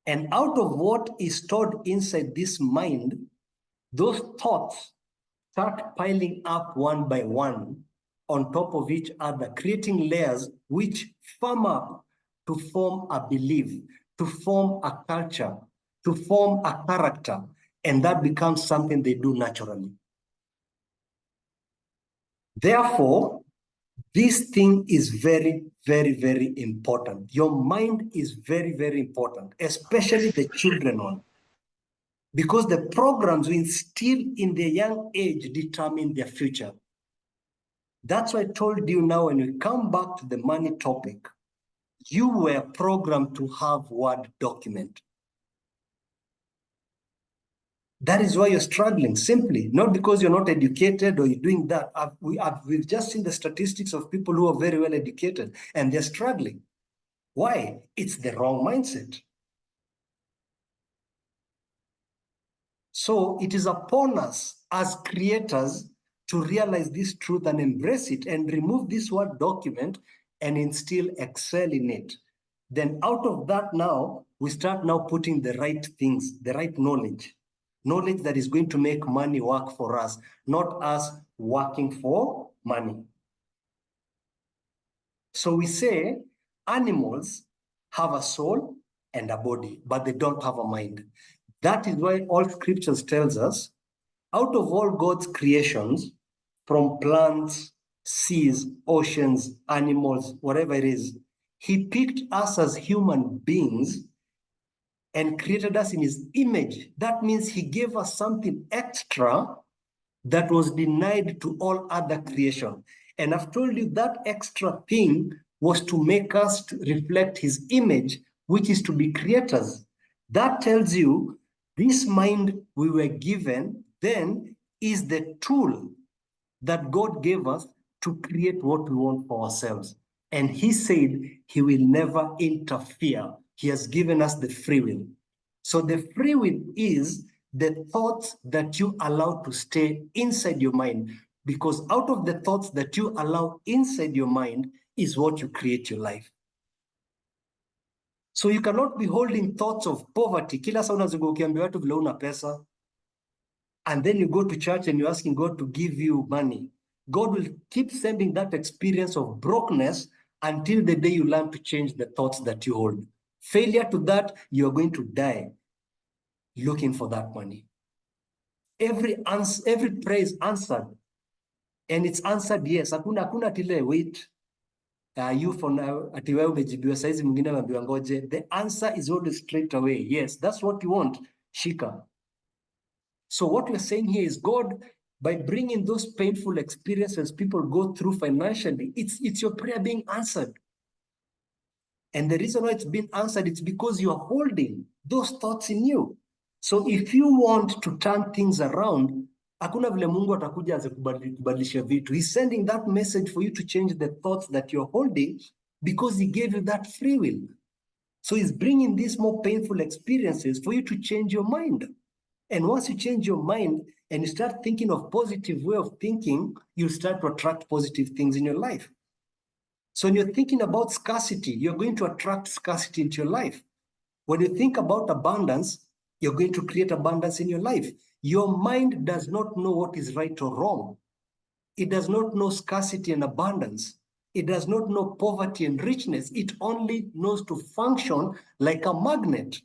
And out of what is stored inside this mind, those thoughts start piling up one by one on top of each other, creating layers which form up to form a belief, to form a culture, to form a character, and that becomes something they do naturally. Therefore, this thing is very, very, very important. Your mind is very, very important, especially the children one, because the programs we instill in their young age determine their future. That's why I told you now, when we come back to the money topic, you were programmed to have Word document. That is why you're struggling, simply, not because you're not educated or you're doing that. We've just seen the statistics of people who are very well educated and they're struggling. Why? It's the wrong mindset. So it is upon us as creators to realize this truth and embrace it and remove this Word document and instill Excel in it. Then out of that now, we start now putting the right things, the right knowledge that is going to make money work for us, not us working for money. So we say animals have a soul and a body, but they don't have a mind. That is why all scriptures tells us, out of all God's creations, from plants, seas, oceans, animals, whatever it is, he picked us as human beings and created us in his image. That means he gave us something extra that was denied to all other creation. And I've told you that extra thing was to make us to reflect his image, which is to be creators. That tells you this mind we were given then is the tool that God gave us to create what we want for ourselves. And he said he will never interfere. He has given us the free will. So the free will is the thoughts that you allow to stay inside your mind, because out of the thoughts that you allow inside your mind is what you create your life. So you cannot be holding thoughts of poverty. Kila saa unazunguka ukiambia watu vile una pesa, and then you go to church and you're asking God to give you money. God will keep sending that experience of brokenness until the day you learn to change the thoughts that you hold. Failure to that, you're going to die looking for that money. Every prayer is answered, and it's answered yes. Hakuna tile wait. You for now, ati wewe umejibiwa saizi mwingine ameambiwa ngoje. The answer is always straight away. Yes, that's what you want. Shika. So what we're saying here is God, by bringing those painful experiences people go through financially, it's your prayer being answered. And the reason why it's been answered, it's because you are holding those thoughts in you. So if you want to turn things around, hakuna vile Mungu atakuja aze kubadilisha vitu. He's sending that message for you to change the thoughts that you're holding because he gave you that free will. So he's bringing these more painful experiences for you to change your mind. And once you change your mind and you start thinking of positive way of thinking, you start to attract positive things in your life. So when you're thinking about scarcity, you're going to attract scarcity into your life. When you think about abundance, you're going to create abundance in your life. Your mind does not know what is right or wrong. It does not know scarcity and abundance. It does not know poverty and richness. It only knows to function like a magnet.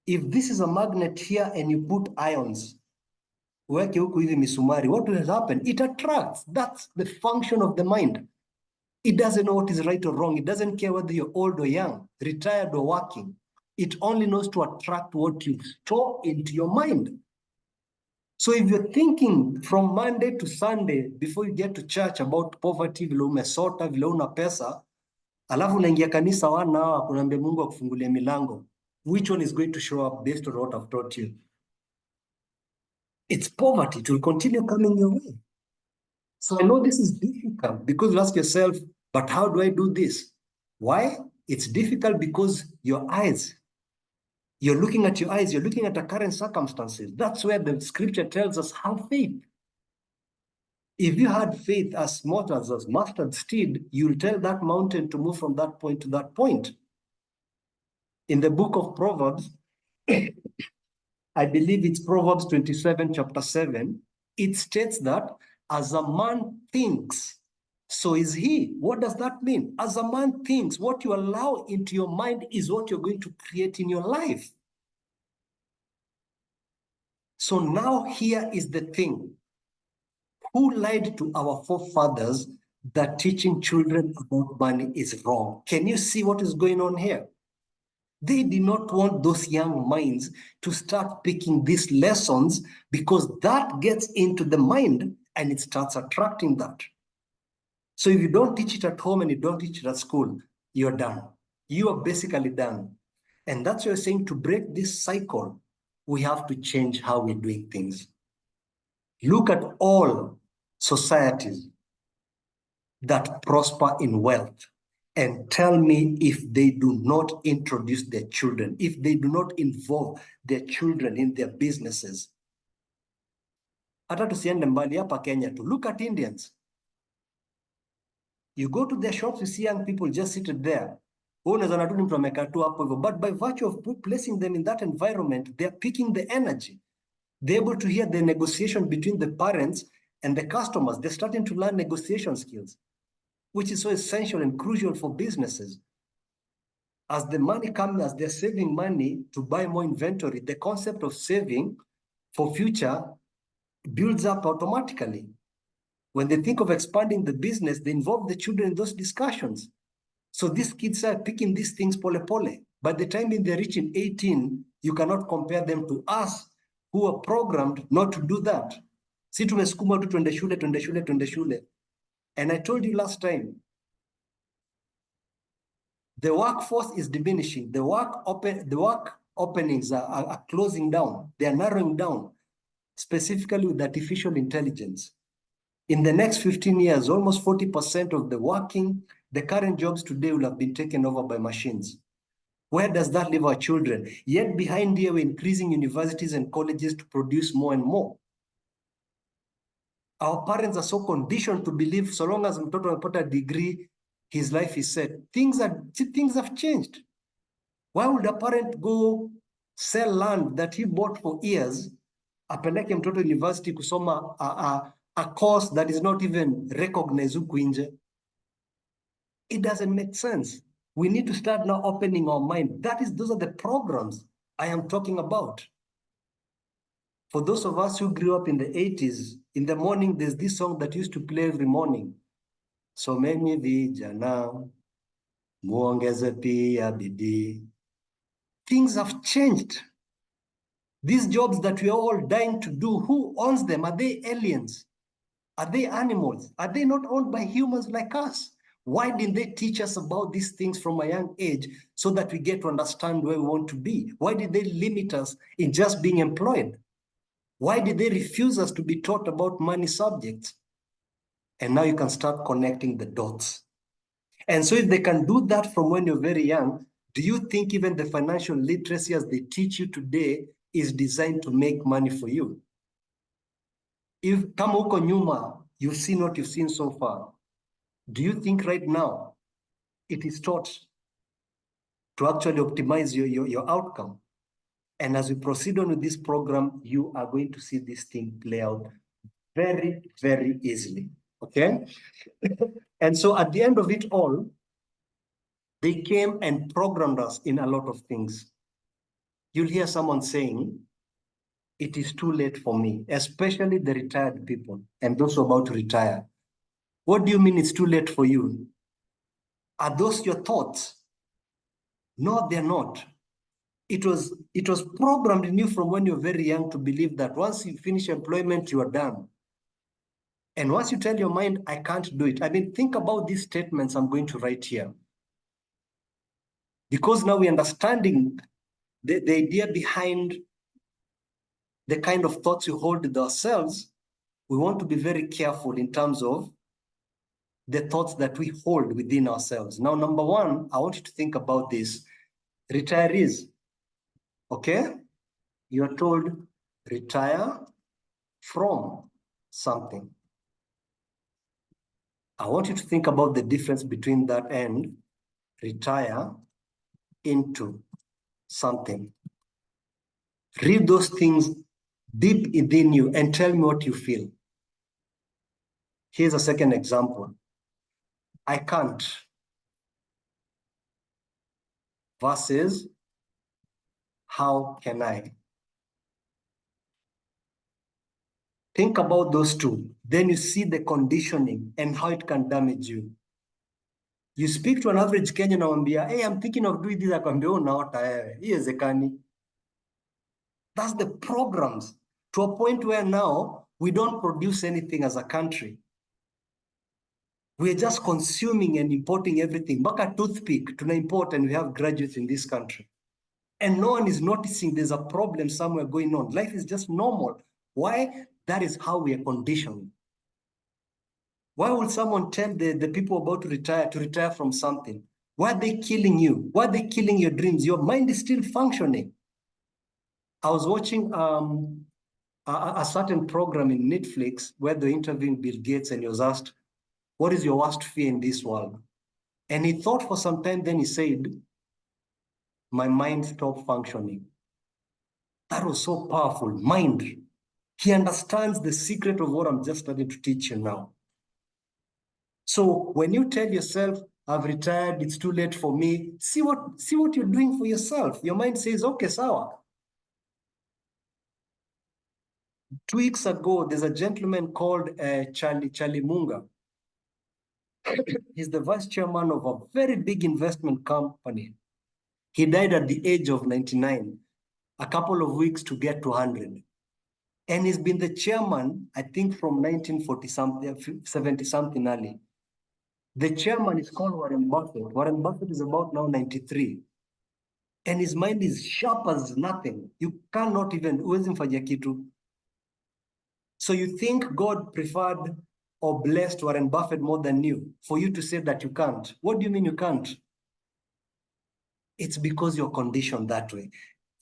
If this is a magnet here and you put ions, weke huku hivi misumari, what will happen? It attracts. That's the function of the mind. It doesn't know what is right or wrong. It doesn't care whether you're old or young, retired or working. It only knows to attract what you store into your mind. So if you're thinking from Monday to Sunday before you get to church about poverty, vile umesota, vile una pesa, alafu unaingia kanisa 1 hour kunaambia Mungu akufungulie milango, which one is going to show up based on what I've taught you? It's poverty. It will continue coming your way. So I know this is difficult because you ask yourself, but how do I do this? Why? It's difficult because your eyes, you're looking at your eyes, you're looking at the current circumstances. That's where the scripture tells us, have faith. If you had faith as small as a mustard seed, you'll tell that mountain to move from that point to that point. In the book of Proverbs, I believe it's Proverbs 27, chapter 7, it states that as a man thinks, so is he. What does that mean? As a man thinks, what you allow into your mind is what you're going to create in your life. So now here is the thing. Who lied to our forefathers that teaching children about money is wrong? Can you see what is going on here? They did not want those young minds to start picking these lessons because that gets into the mind and it starts attracting that. So if you don't teach it at home and you don't teach it at school, you're done. You are basically done. And that's why you're saying to break this cycle, we have to change how we're doing things. Look at all societies that prosper in wealth and tell me if they do not introduce their children, if they do not involve their children in their businesses. Hata tusiende mbali hapa Kenya to look at Indians. You go to their shops, you see young people just seated there. But by virtue of placing them in that environment, they're picking the energy. They're able to hear the negotiation between the parents and the customers. They're starting to learn negotiation skills, which is so essential and crucial for businesses. As the money comes, as they're saving money to buy more inventory, the concept of saving for future builds up automatically. When they think of expanding the business, they involve the children in those discussions. So these kids are picking these things pole pole. By the time they're reaching 18, you cannot compare them to us who are programmed not to do that. Si tumesukuma tu twende shule, twende shule, twende shule. And I told you last time, the workforce is diminishing. The work openings are closing down. They are narrowing down, specifically with artificial intelligence. In the next 15 years, almost 40% of the current jobs today will have been taken over by machines. Where does that leave our children? Yet behind here, we're increasing universities and colleges to produce more and more. Our parents are so conditioned to believe so long as mtoto amepata a degree, his life is set. Things have changed. Why would a parent go sell land that he bought for years, apeleke mtoto university kusoma a course that is not even recognized huku nje? It doesn't make sense. We need to start now opening our mind. Those are the programs I am talking about. For those of us who grew up in the 80s, in the morning, there's this song that used to play every morning. So many vijana, muongeze pia bidii. Things have changed. These jobs that we are all dying to do, who owns them? Are they aliens? Are they animals? Are they not owned by humans like us? Why didn't they teach us about these things from a young age so that we get to understand where we want to be? Why did they limit us in just being employed? Why did they refuse us to be taught about money subjects? And now you can start connecting the dots. And so if they can do that from when you're very young, do you think even the financial literacy as they teach you today is designed to make money for you? If kama uko nyuma, you've seen what you've seen so far, do you think right now it is taught to actually optimize your outcome? And as we proceed on with this program, you are going to see this thing play out very, very easily, okay? And so at the end of it all, they came and programmed us in a lot of things. You'll hear someone saying, it is too late for me, especially the retired people and those who are about to retire. What do you mean it's too late for you? Are those your thoughts? No, they're not. It was programmed in you from when you're very young to believe that once you finish employment, you are done. And once you tell your mind, I can't do it. I mean, think about these statements I'm going to write here. Because now we're understanding the idea behind the kind of thoughts we hold with ourselves, we want to be very careful in terms of the thoughts that we hold within ourselves. Now, number one, I want you to think about this. Retirees, okay? You're told retire from something. I want you to think about the difference between that and retire into something. Read those things deep within you and tell me what you feel. Here's a second example. I can't versus how can I? Think about those two. Then you see the conditioning and how it can damage you. You speak to an average Kenyan and hey, I'm thinking of doing this. That's the programs to a point where now we don't produce anything as a country. We're just consuming and importing everything. Baka toothpick, tuna import and we have graduates in this country. And no one is noticing there's a problem somewhere going on. Life is just normal. Why? That is how we are conditioned. Why would someone tell the people about to retire from something? Why are they killing you? Why are they killing your dreams? Your mind is still functioning. I was watching a certain program in Netflix where they're interviewing Bill Gates and he was asked, what is your worst fear in this world? And he thought for some time, then he said, my mind stopped functioning. That was so powerful, mind. He understands the secret of what I'm just starting to teach you now. So when you tell yourself, I've retired, it's too late for me, see what you're doing for yourself. Your mind says, okay, sawa. 2 weeks ago, there's a gentleman called Charlie Munga. He's the vice chairman of a very big investment company. He died at the age of 99, a couple of weeks to get to 100. And he's been the chairman, I think, from 1940-something, 70-something early. The chairman is called Warren Buffett. Warren Buffett is about now 93. And his mind is sharp as nothing. You cannot even, huwezi mfanyia kitu. So you think God preferred or blessed Warren Buffett more than you for you to say that you can't. What do you mean you can't? It's because you're conditioned that way.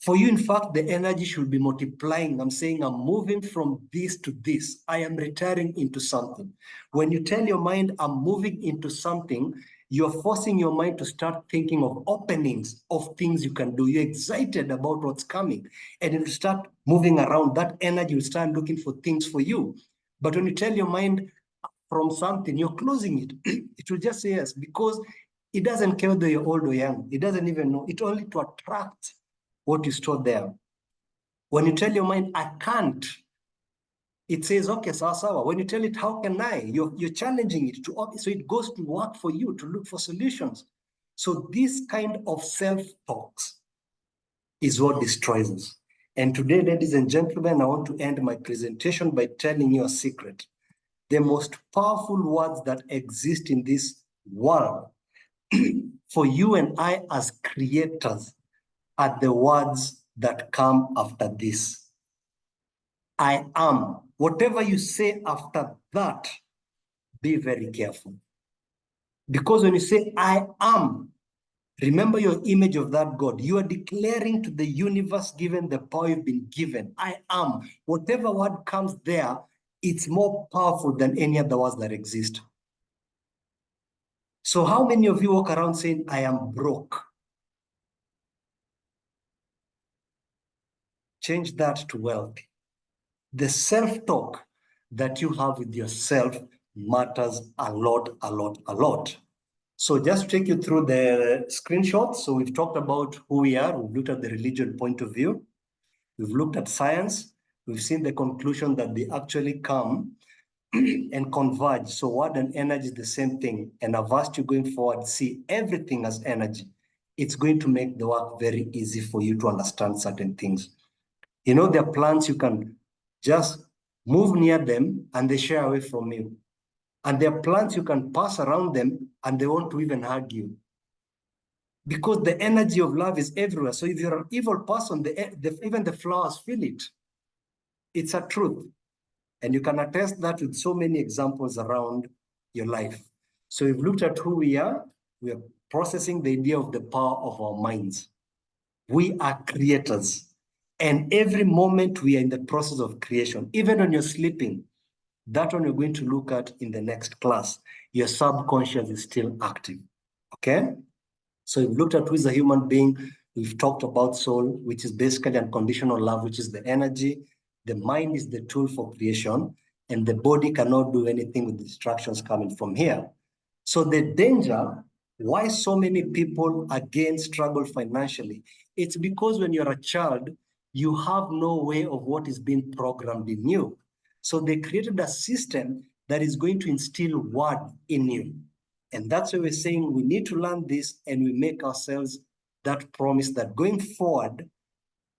For you, in fact, the energy should be multiplying. I'm saying I'm moving from this to this. I am retiring into something. When you tell your mind I'm moving into something, you're forcing your mind to start thinking of openings of things you can do. You're excited about what's coming. And it'll start moving around. That energy will start looking for things for you. But when you tell your mind from something, you're closing it. It will just say yes, because it doesn't care whether you're old or young. It doesn't even know. It only to attract what you store there. When you tell your mind, I can't, it says, okay, sawa. When you tell it, how can I? You're challenging it to, so it goes to work for you, to look for solutions. So this kind of self-talks is what destroys us. And today, ladies and gentlemen, I want to end my presentation by telling you a secret. The most powerful words that exist in this world for you and I as creators are the words that come after this. I am. Whatever you say after that, be very careful. Because when you say I am, remember your image of that God. You are declaring to the universe, given the power you've been given, I am. Whatever word comes there, it's more powerful than any other words that exist. So how many of you walk around saying, I am broke? Change that to wealthy. The self-talk that you have with yourself matters a lot, a lot, a lot. So just to take you through the screenshots. So we've talked about who we are. We've looked at the religion point of view. We've looked at science. We've seen the conclusion that they actually come and converge. So word and energy is the same thing. And I've asked you going forward, see everything as energy. It's going to make the work very easy for you to understand certain things. You know, there are plants you can just move near them and they share away from you. And there are plants you can pass around them and they want to even hug you. Because the energy of love is everywhere. So if you're an evil person, even the flowers feel it. It's a truth. And you can attest that with so many examples around your life. So we've looked at who we are. We are processing the idea of the power of our minds. We are creators. And every moment we are in the process of creation, even when you're sleeping, that one we're going to look at in the next class. Your subconscious is still active, okay? So we've looked at who is a human being. We've talked about soul, which is basically unconditional love, which is the energy. The mind is the tool for creation, and the body cannot do anything with distractions coming from here. So the danger, why so many people again struggle financially, it's because when you're a child, you have no way of what is being programmed in you. So they created a system that is going to instill word in you. And that's why we're saying we need to learn this and we make ourselves that promise that going forward,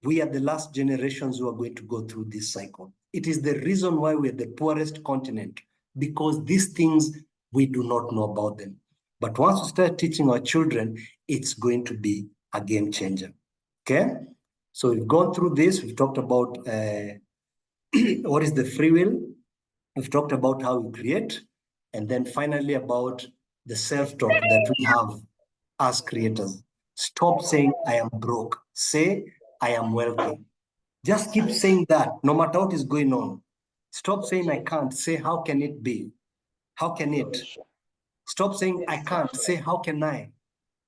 we are the last generations who are going to go through this cycle. It is the reason why we're the poorest continent, because these things, we do not know about them. But once we start teaching our children, it's going to be a game changer, okay? So we've gone through this. We've talked about what is the free will. We've talked about how we create. And then finally about the self-talk that we have as creators. Stop saying, I am broke. Say, I am wealthy. Just keep saying that no matter what is going on. Stop saying, I can't. Say, how can it be? How can it? Stop saying, I can't. Say, how can I?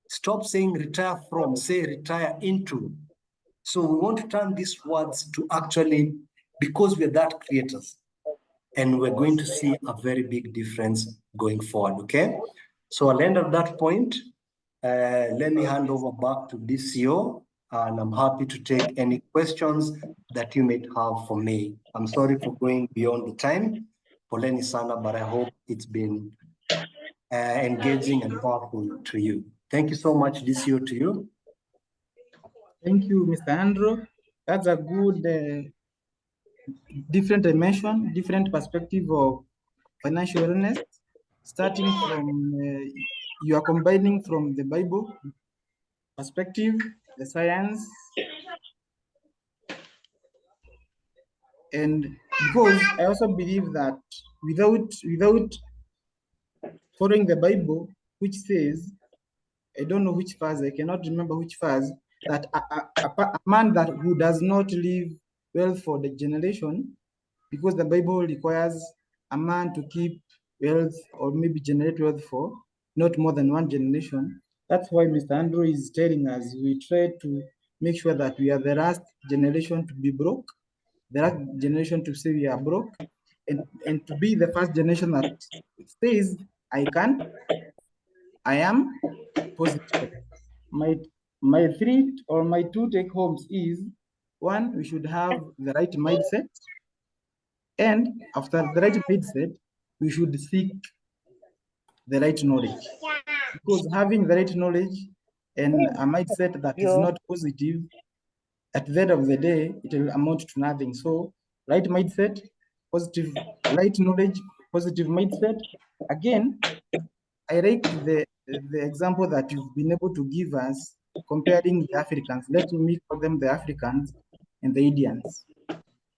Stop saying, retire from. Say, retire into. So we want to turn these words to actually, because we're that creators, and we're going to see a very big difference going forward, okay? So I'll end at that point. Let me hand over back to DCO, and I'm happy to take any questions that you may have for me. I'm sorry for going beyond the time. Poleni sana, but I hope it's been engaging and powerful to you. Thank you so much, DCO, to you. Thank you, Mr. Andrew. That's a good different dimension, different perspective of financial wellness, starting from you are combining from the Bible perspective, the science, and because I also believe that without following the Bible, which says I don't know which verse, I cannot remember which verse, that a man that who does not leave wealth for the generation, because the Bible requires a man to keep wealth or maybe generate wealth for not more than one generation. That's why Mr. Andrew is telling us we try to make sure that we are the last generation to be broke, the last generation to say we are broke, and to be the first generation that says, I can, I am positive. My my three or my two take homes is one, we should have the right mindset, and after the right mindset, we should seek the right knowledge. Because having the right knowledge and a mindset that is not positive, at the end of the day, it will amount to nothing. So, right mindset, positive, right knowledge, positive mindset. Again, I like the example that you've been able to give us comparing the Africans. Let me call them the Africans and the Indians.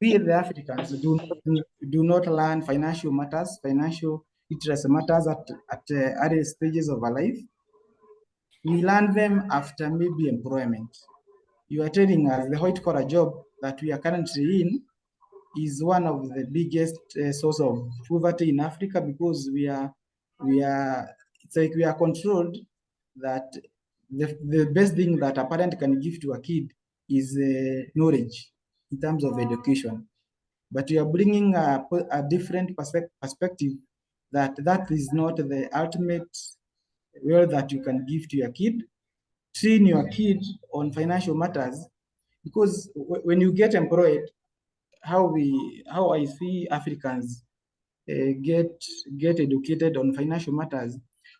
We, the Africans, do not learn financial matters, financial literacy matters at early stages of our life. We learn them after maybe employment. You are telling us the white collar job that we are currently in is one of the biggest source of poverty in Africa, because it's like we are controlled that the best thing that a parent can give to a kid is knowledge in terms of education. But we are bringing a different perspective that is not the ultimate wealth that you can give to your kid. Train your kid on financial matters, because when you get employed, how I see Africans get educated on financial matters,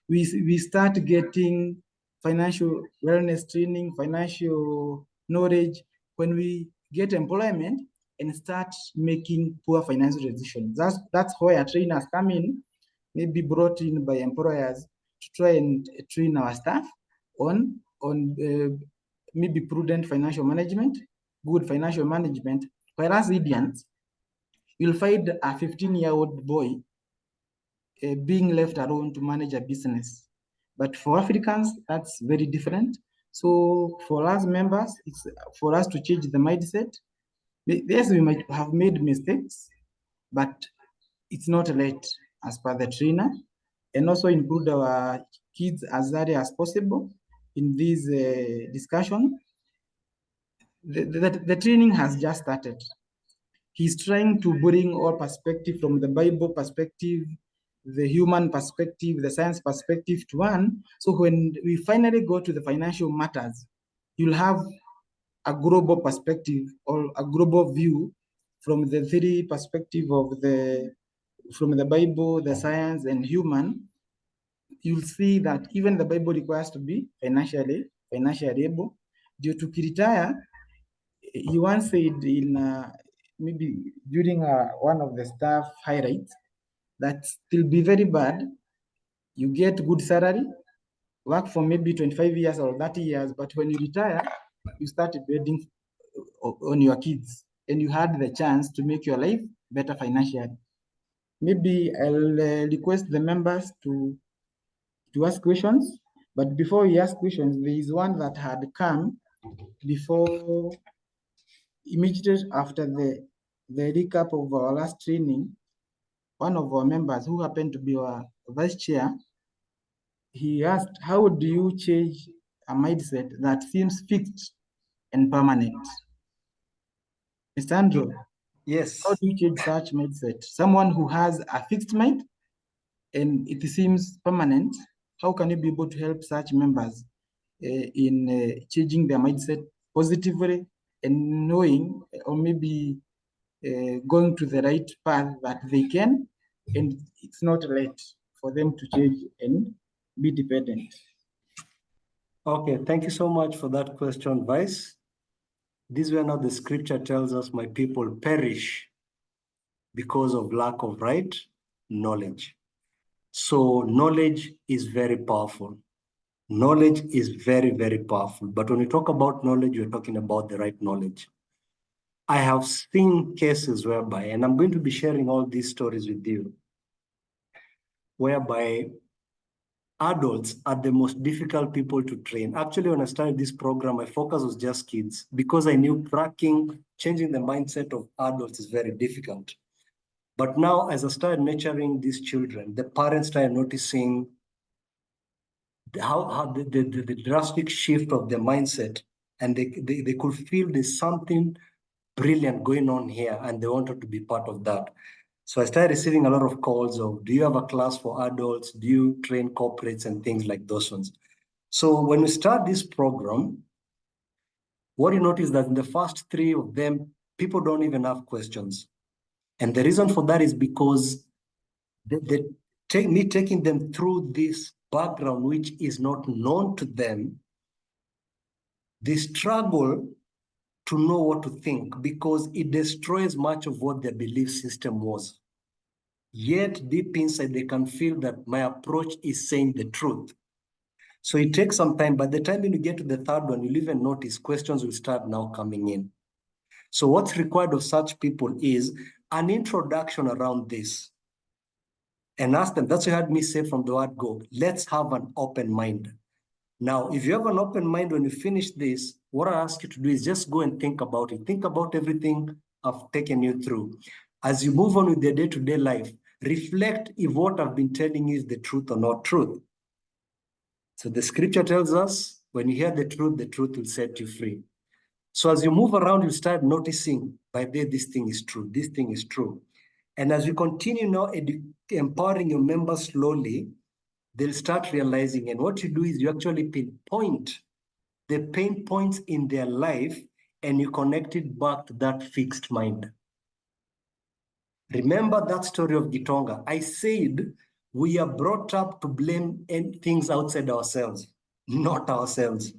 we start getting financial wellness training, financial knowledge when we get employment and start making poor financial decisions. That's where trainers come in, maybe brought in by employers to try and train our staff on maybe prudent financial management, good financial management. Whereas Indians, you'll find a 15-year-old boy being left alone to manage a business. But for Africans, that's very different. So for us members, it's for us to change the mindset. Yes, we might have made mistakes, but it's not late as per the trainer, and also include our kids as early as possible in this discussion. The training has just started. He's trying to bring all perspective from the Bible perspective, the human perspective, the science perspective to one. So when we finally go to the financial matters, you'll have a global perspective or a global view from the three perspective of from the Bible, the science, and human. You'll see that even the Bible requires to be financially able. Due to retire, he once said in maybe during one of the staff highlights that will be very bad. You get good salary, work for maybe 25 years or 30 years, but when you retire, you start depending on your kids, and you had the chance to make your life better financially. Maybe I'll request the members to ask questions, but before you ask questions, there is one that had come before, immediately after the recap of our last training. One of our members, who happened to be our vice chair, he asked, how do you change a mindset that seems fixed and permanent? Mr. Andrew, Yes. how do you change such mindset? Someone who has a fixed mind and it seems permanent, how can you be able to help such members in changing their mindset positively and knowing, or maybe going to the right path that they can, and it's not late for them to change and be dependent? Okay, thank you so much for that question, Vice. This is where now the scripture tells us, my people perish because of lack of right knowledge. So knowledge is very powerful. Knowledge is very, very powerful. But when we talk about knowledge, we're talking about the right knowledge. I have seen cases whereby, and I'm going to be sharing all these stories with you, whereby adults are the most difficult people to train. Actually, when I started this program, my focus was just kids because I knew changing the mindset of adults is very difficult. But now, as I started nurturing these children, the parents started noticing how the drastic shift of their mindset, and they could feel there's something brilliant going on here, and they wanted to be part of that. So I started receiving a lot of calls of, do you have a class for adults? Do you train corporates and things like those ones? So when we start this program, what you notice that in the first 3 of them, people don't even have questions. And the reason for that is because me taking them through this background, which is not known to them, they struggle to know what to think because it destroys much of what their belief system was. Yet deep inside, they can feel that my approach is saying the truth. So it takes some time. By the time you get to the 3rd one, you'll even notice questions will start now coming in. So what's required of such people is an introduction around this. And ask them, that's what you heard me say from the word go, let's have an open mind. Now, if you have an open mind when you finish this, what I ask you to do is just go and think about it. Think about everything I've taken you through. As you move on with your day-to-day life, reflect if what I've been telling you is the truth or not truth. So the scripture tells us, when you hear the truth will set you free. So as you move around, you start noticing, by the way, this thing is true, this thing is true. And as you continue now empowering your members slowly, they'll start realizing, and what you do is you actually pinpoint the pain points in their life and you connect it back to that fixed mind. Remember that story of Gitonga. I said we are brought up to blame things outside ourselves, not ourselves.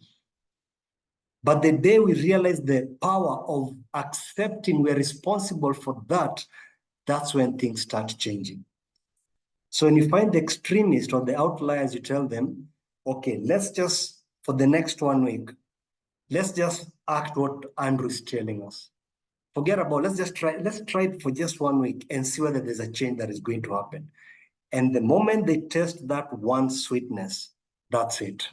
But the day we realize the power of accepting we're responsible for that, that's when things start changing. So when you find the extremist or the outliers, you tell them, okay, let's just, for the next 1 week, let's just act what Andrew is telling us. Forget about, let's try it for just 1 week and see whether there's a change that is going to happen. And the moment they test that one sweetness, that's it.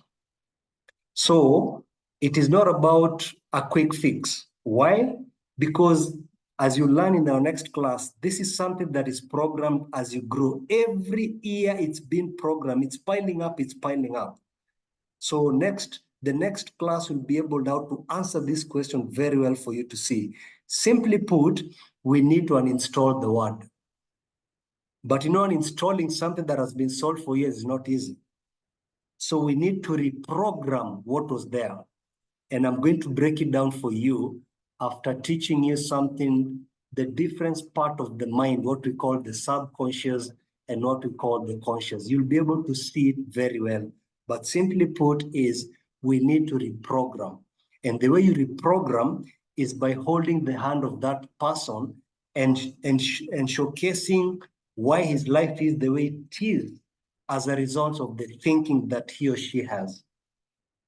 So it is not about a quick fix. Why? Because as you learn in our next class, this is something that is programmed as you grow. Every year it's been programmed, it's piling up, it's piling up. So the next class will be able now to answer this question very well for you to see. Simply put, we need to uninstall the word. But uninstalling something that has been solved for years is not easy. So we need to reprogram what was there. And I'm going to break it down for you after teaching you something, the difference part of the mind, what we call the subconscious and what we call the conscious. You'll be able to see it very well. But simply put is we need to reprogram. And the way you reprogram is by holding the hand of that person and showcasing why his life is the way it is as a result of the thinking that he or she has.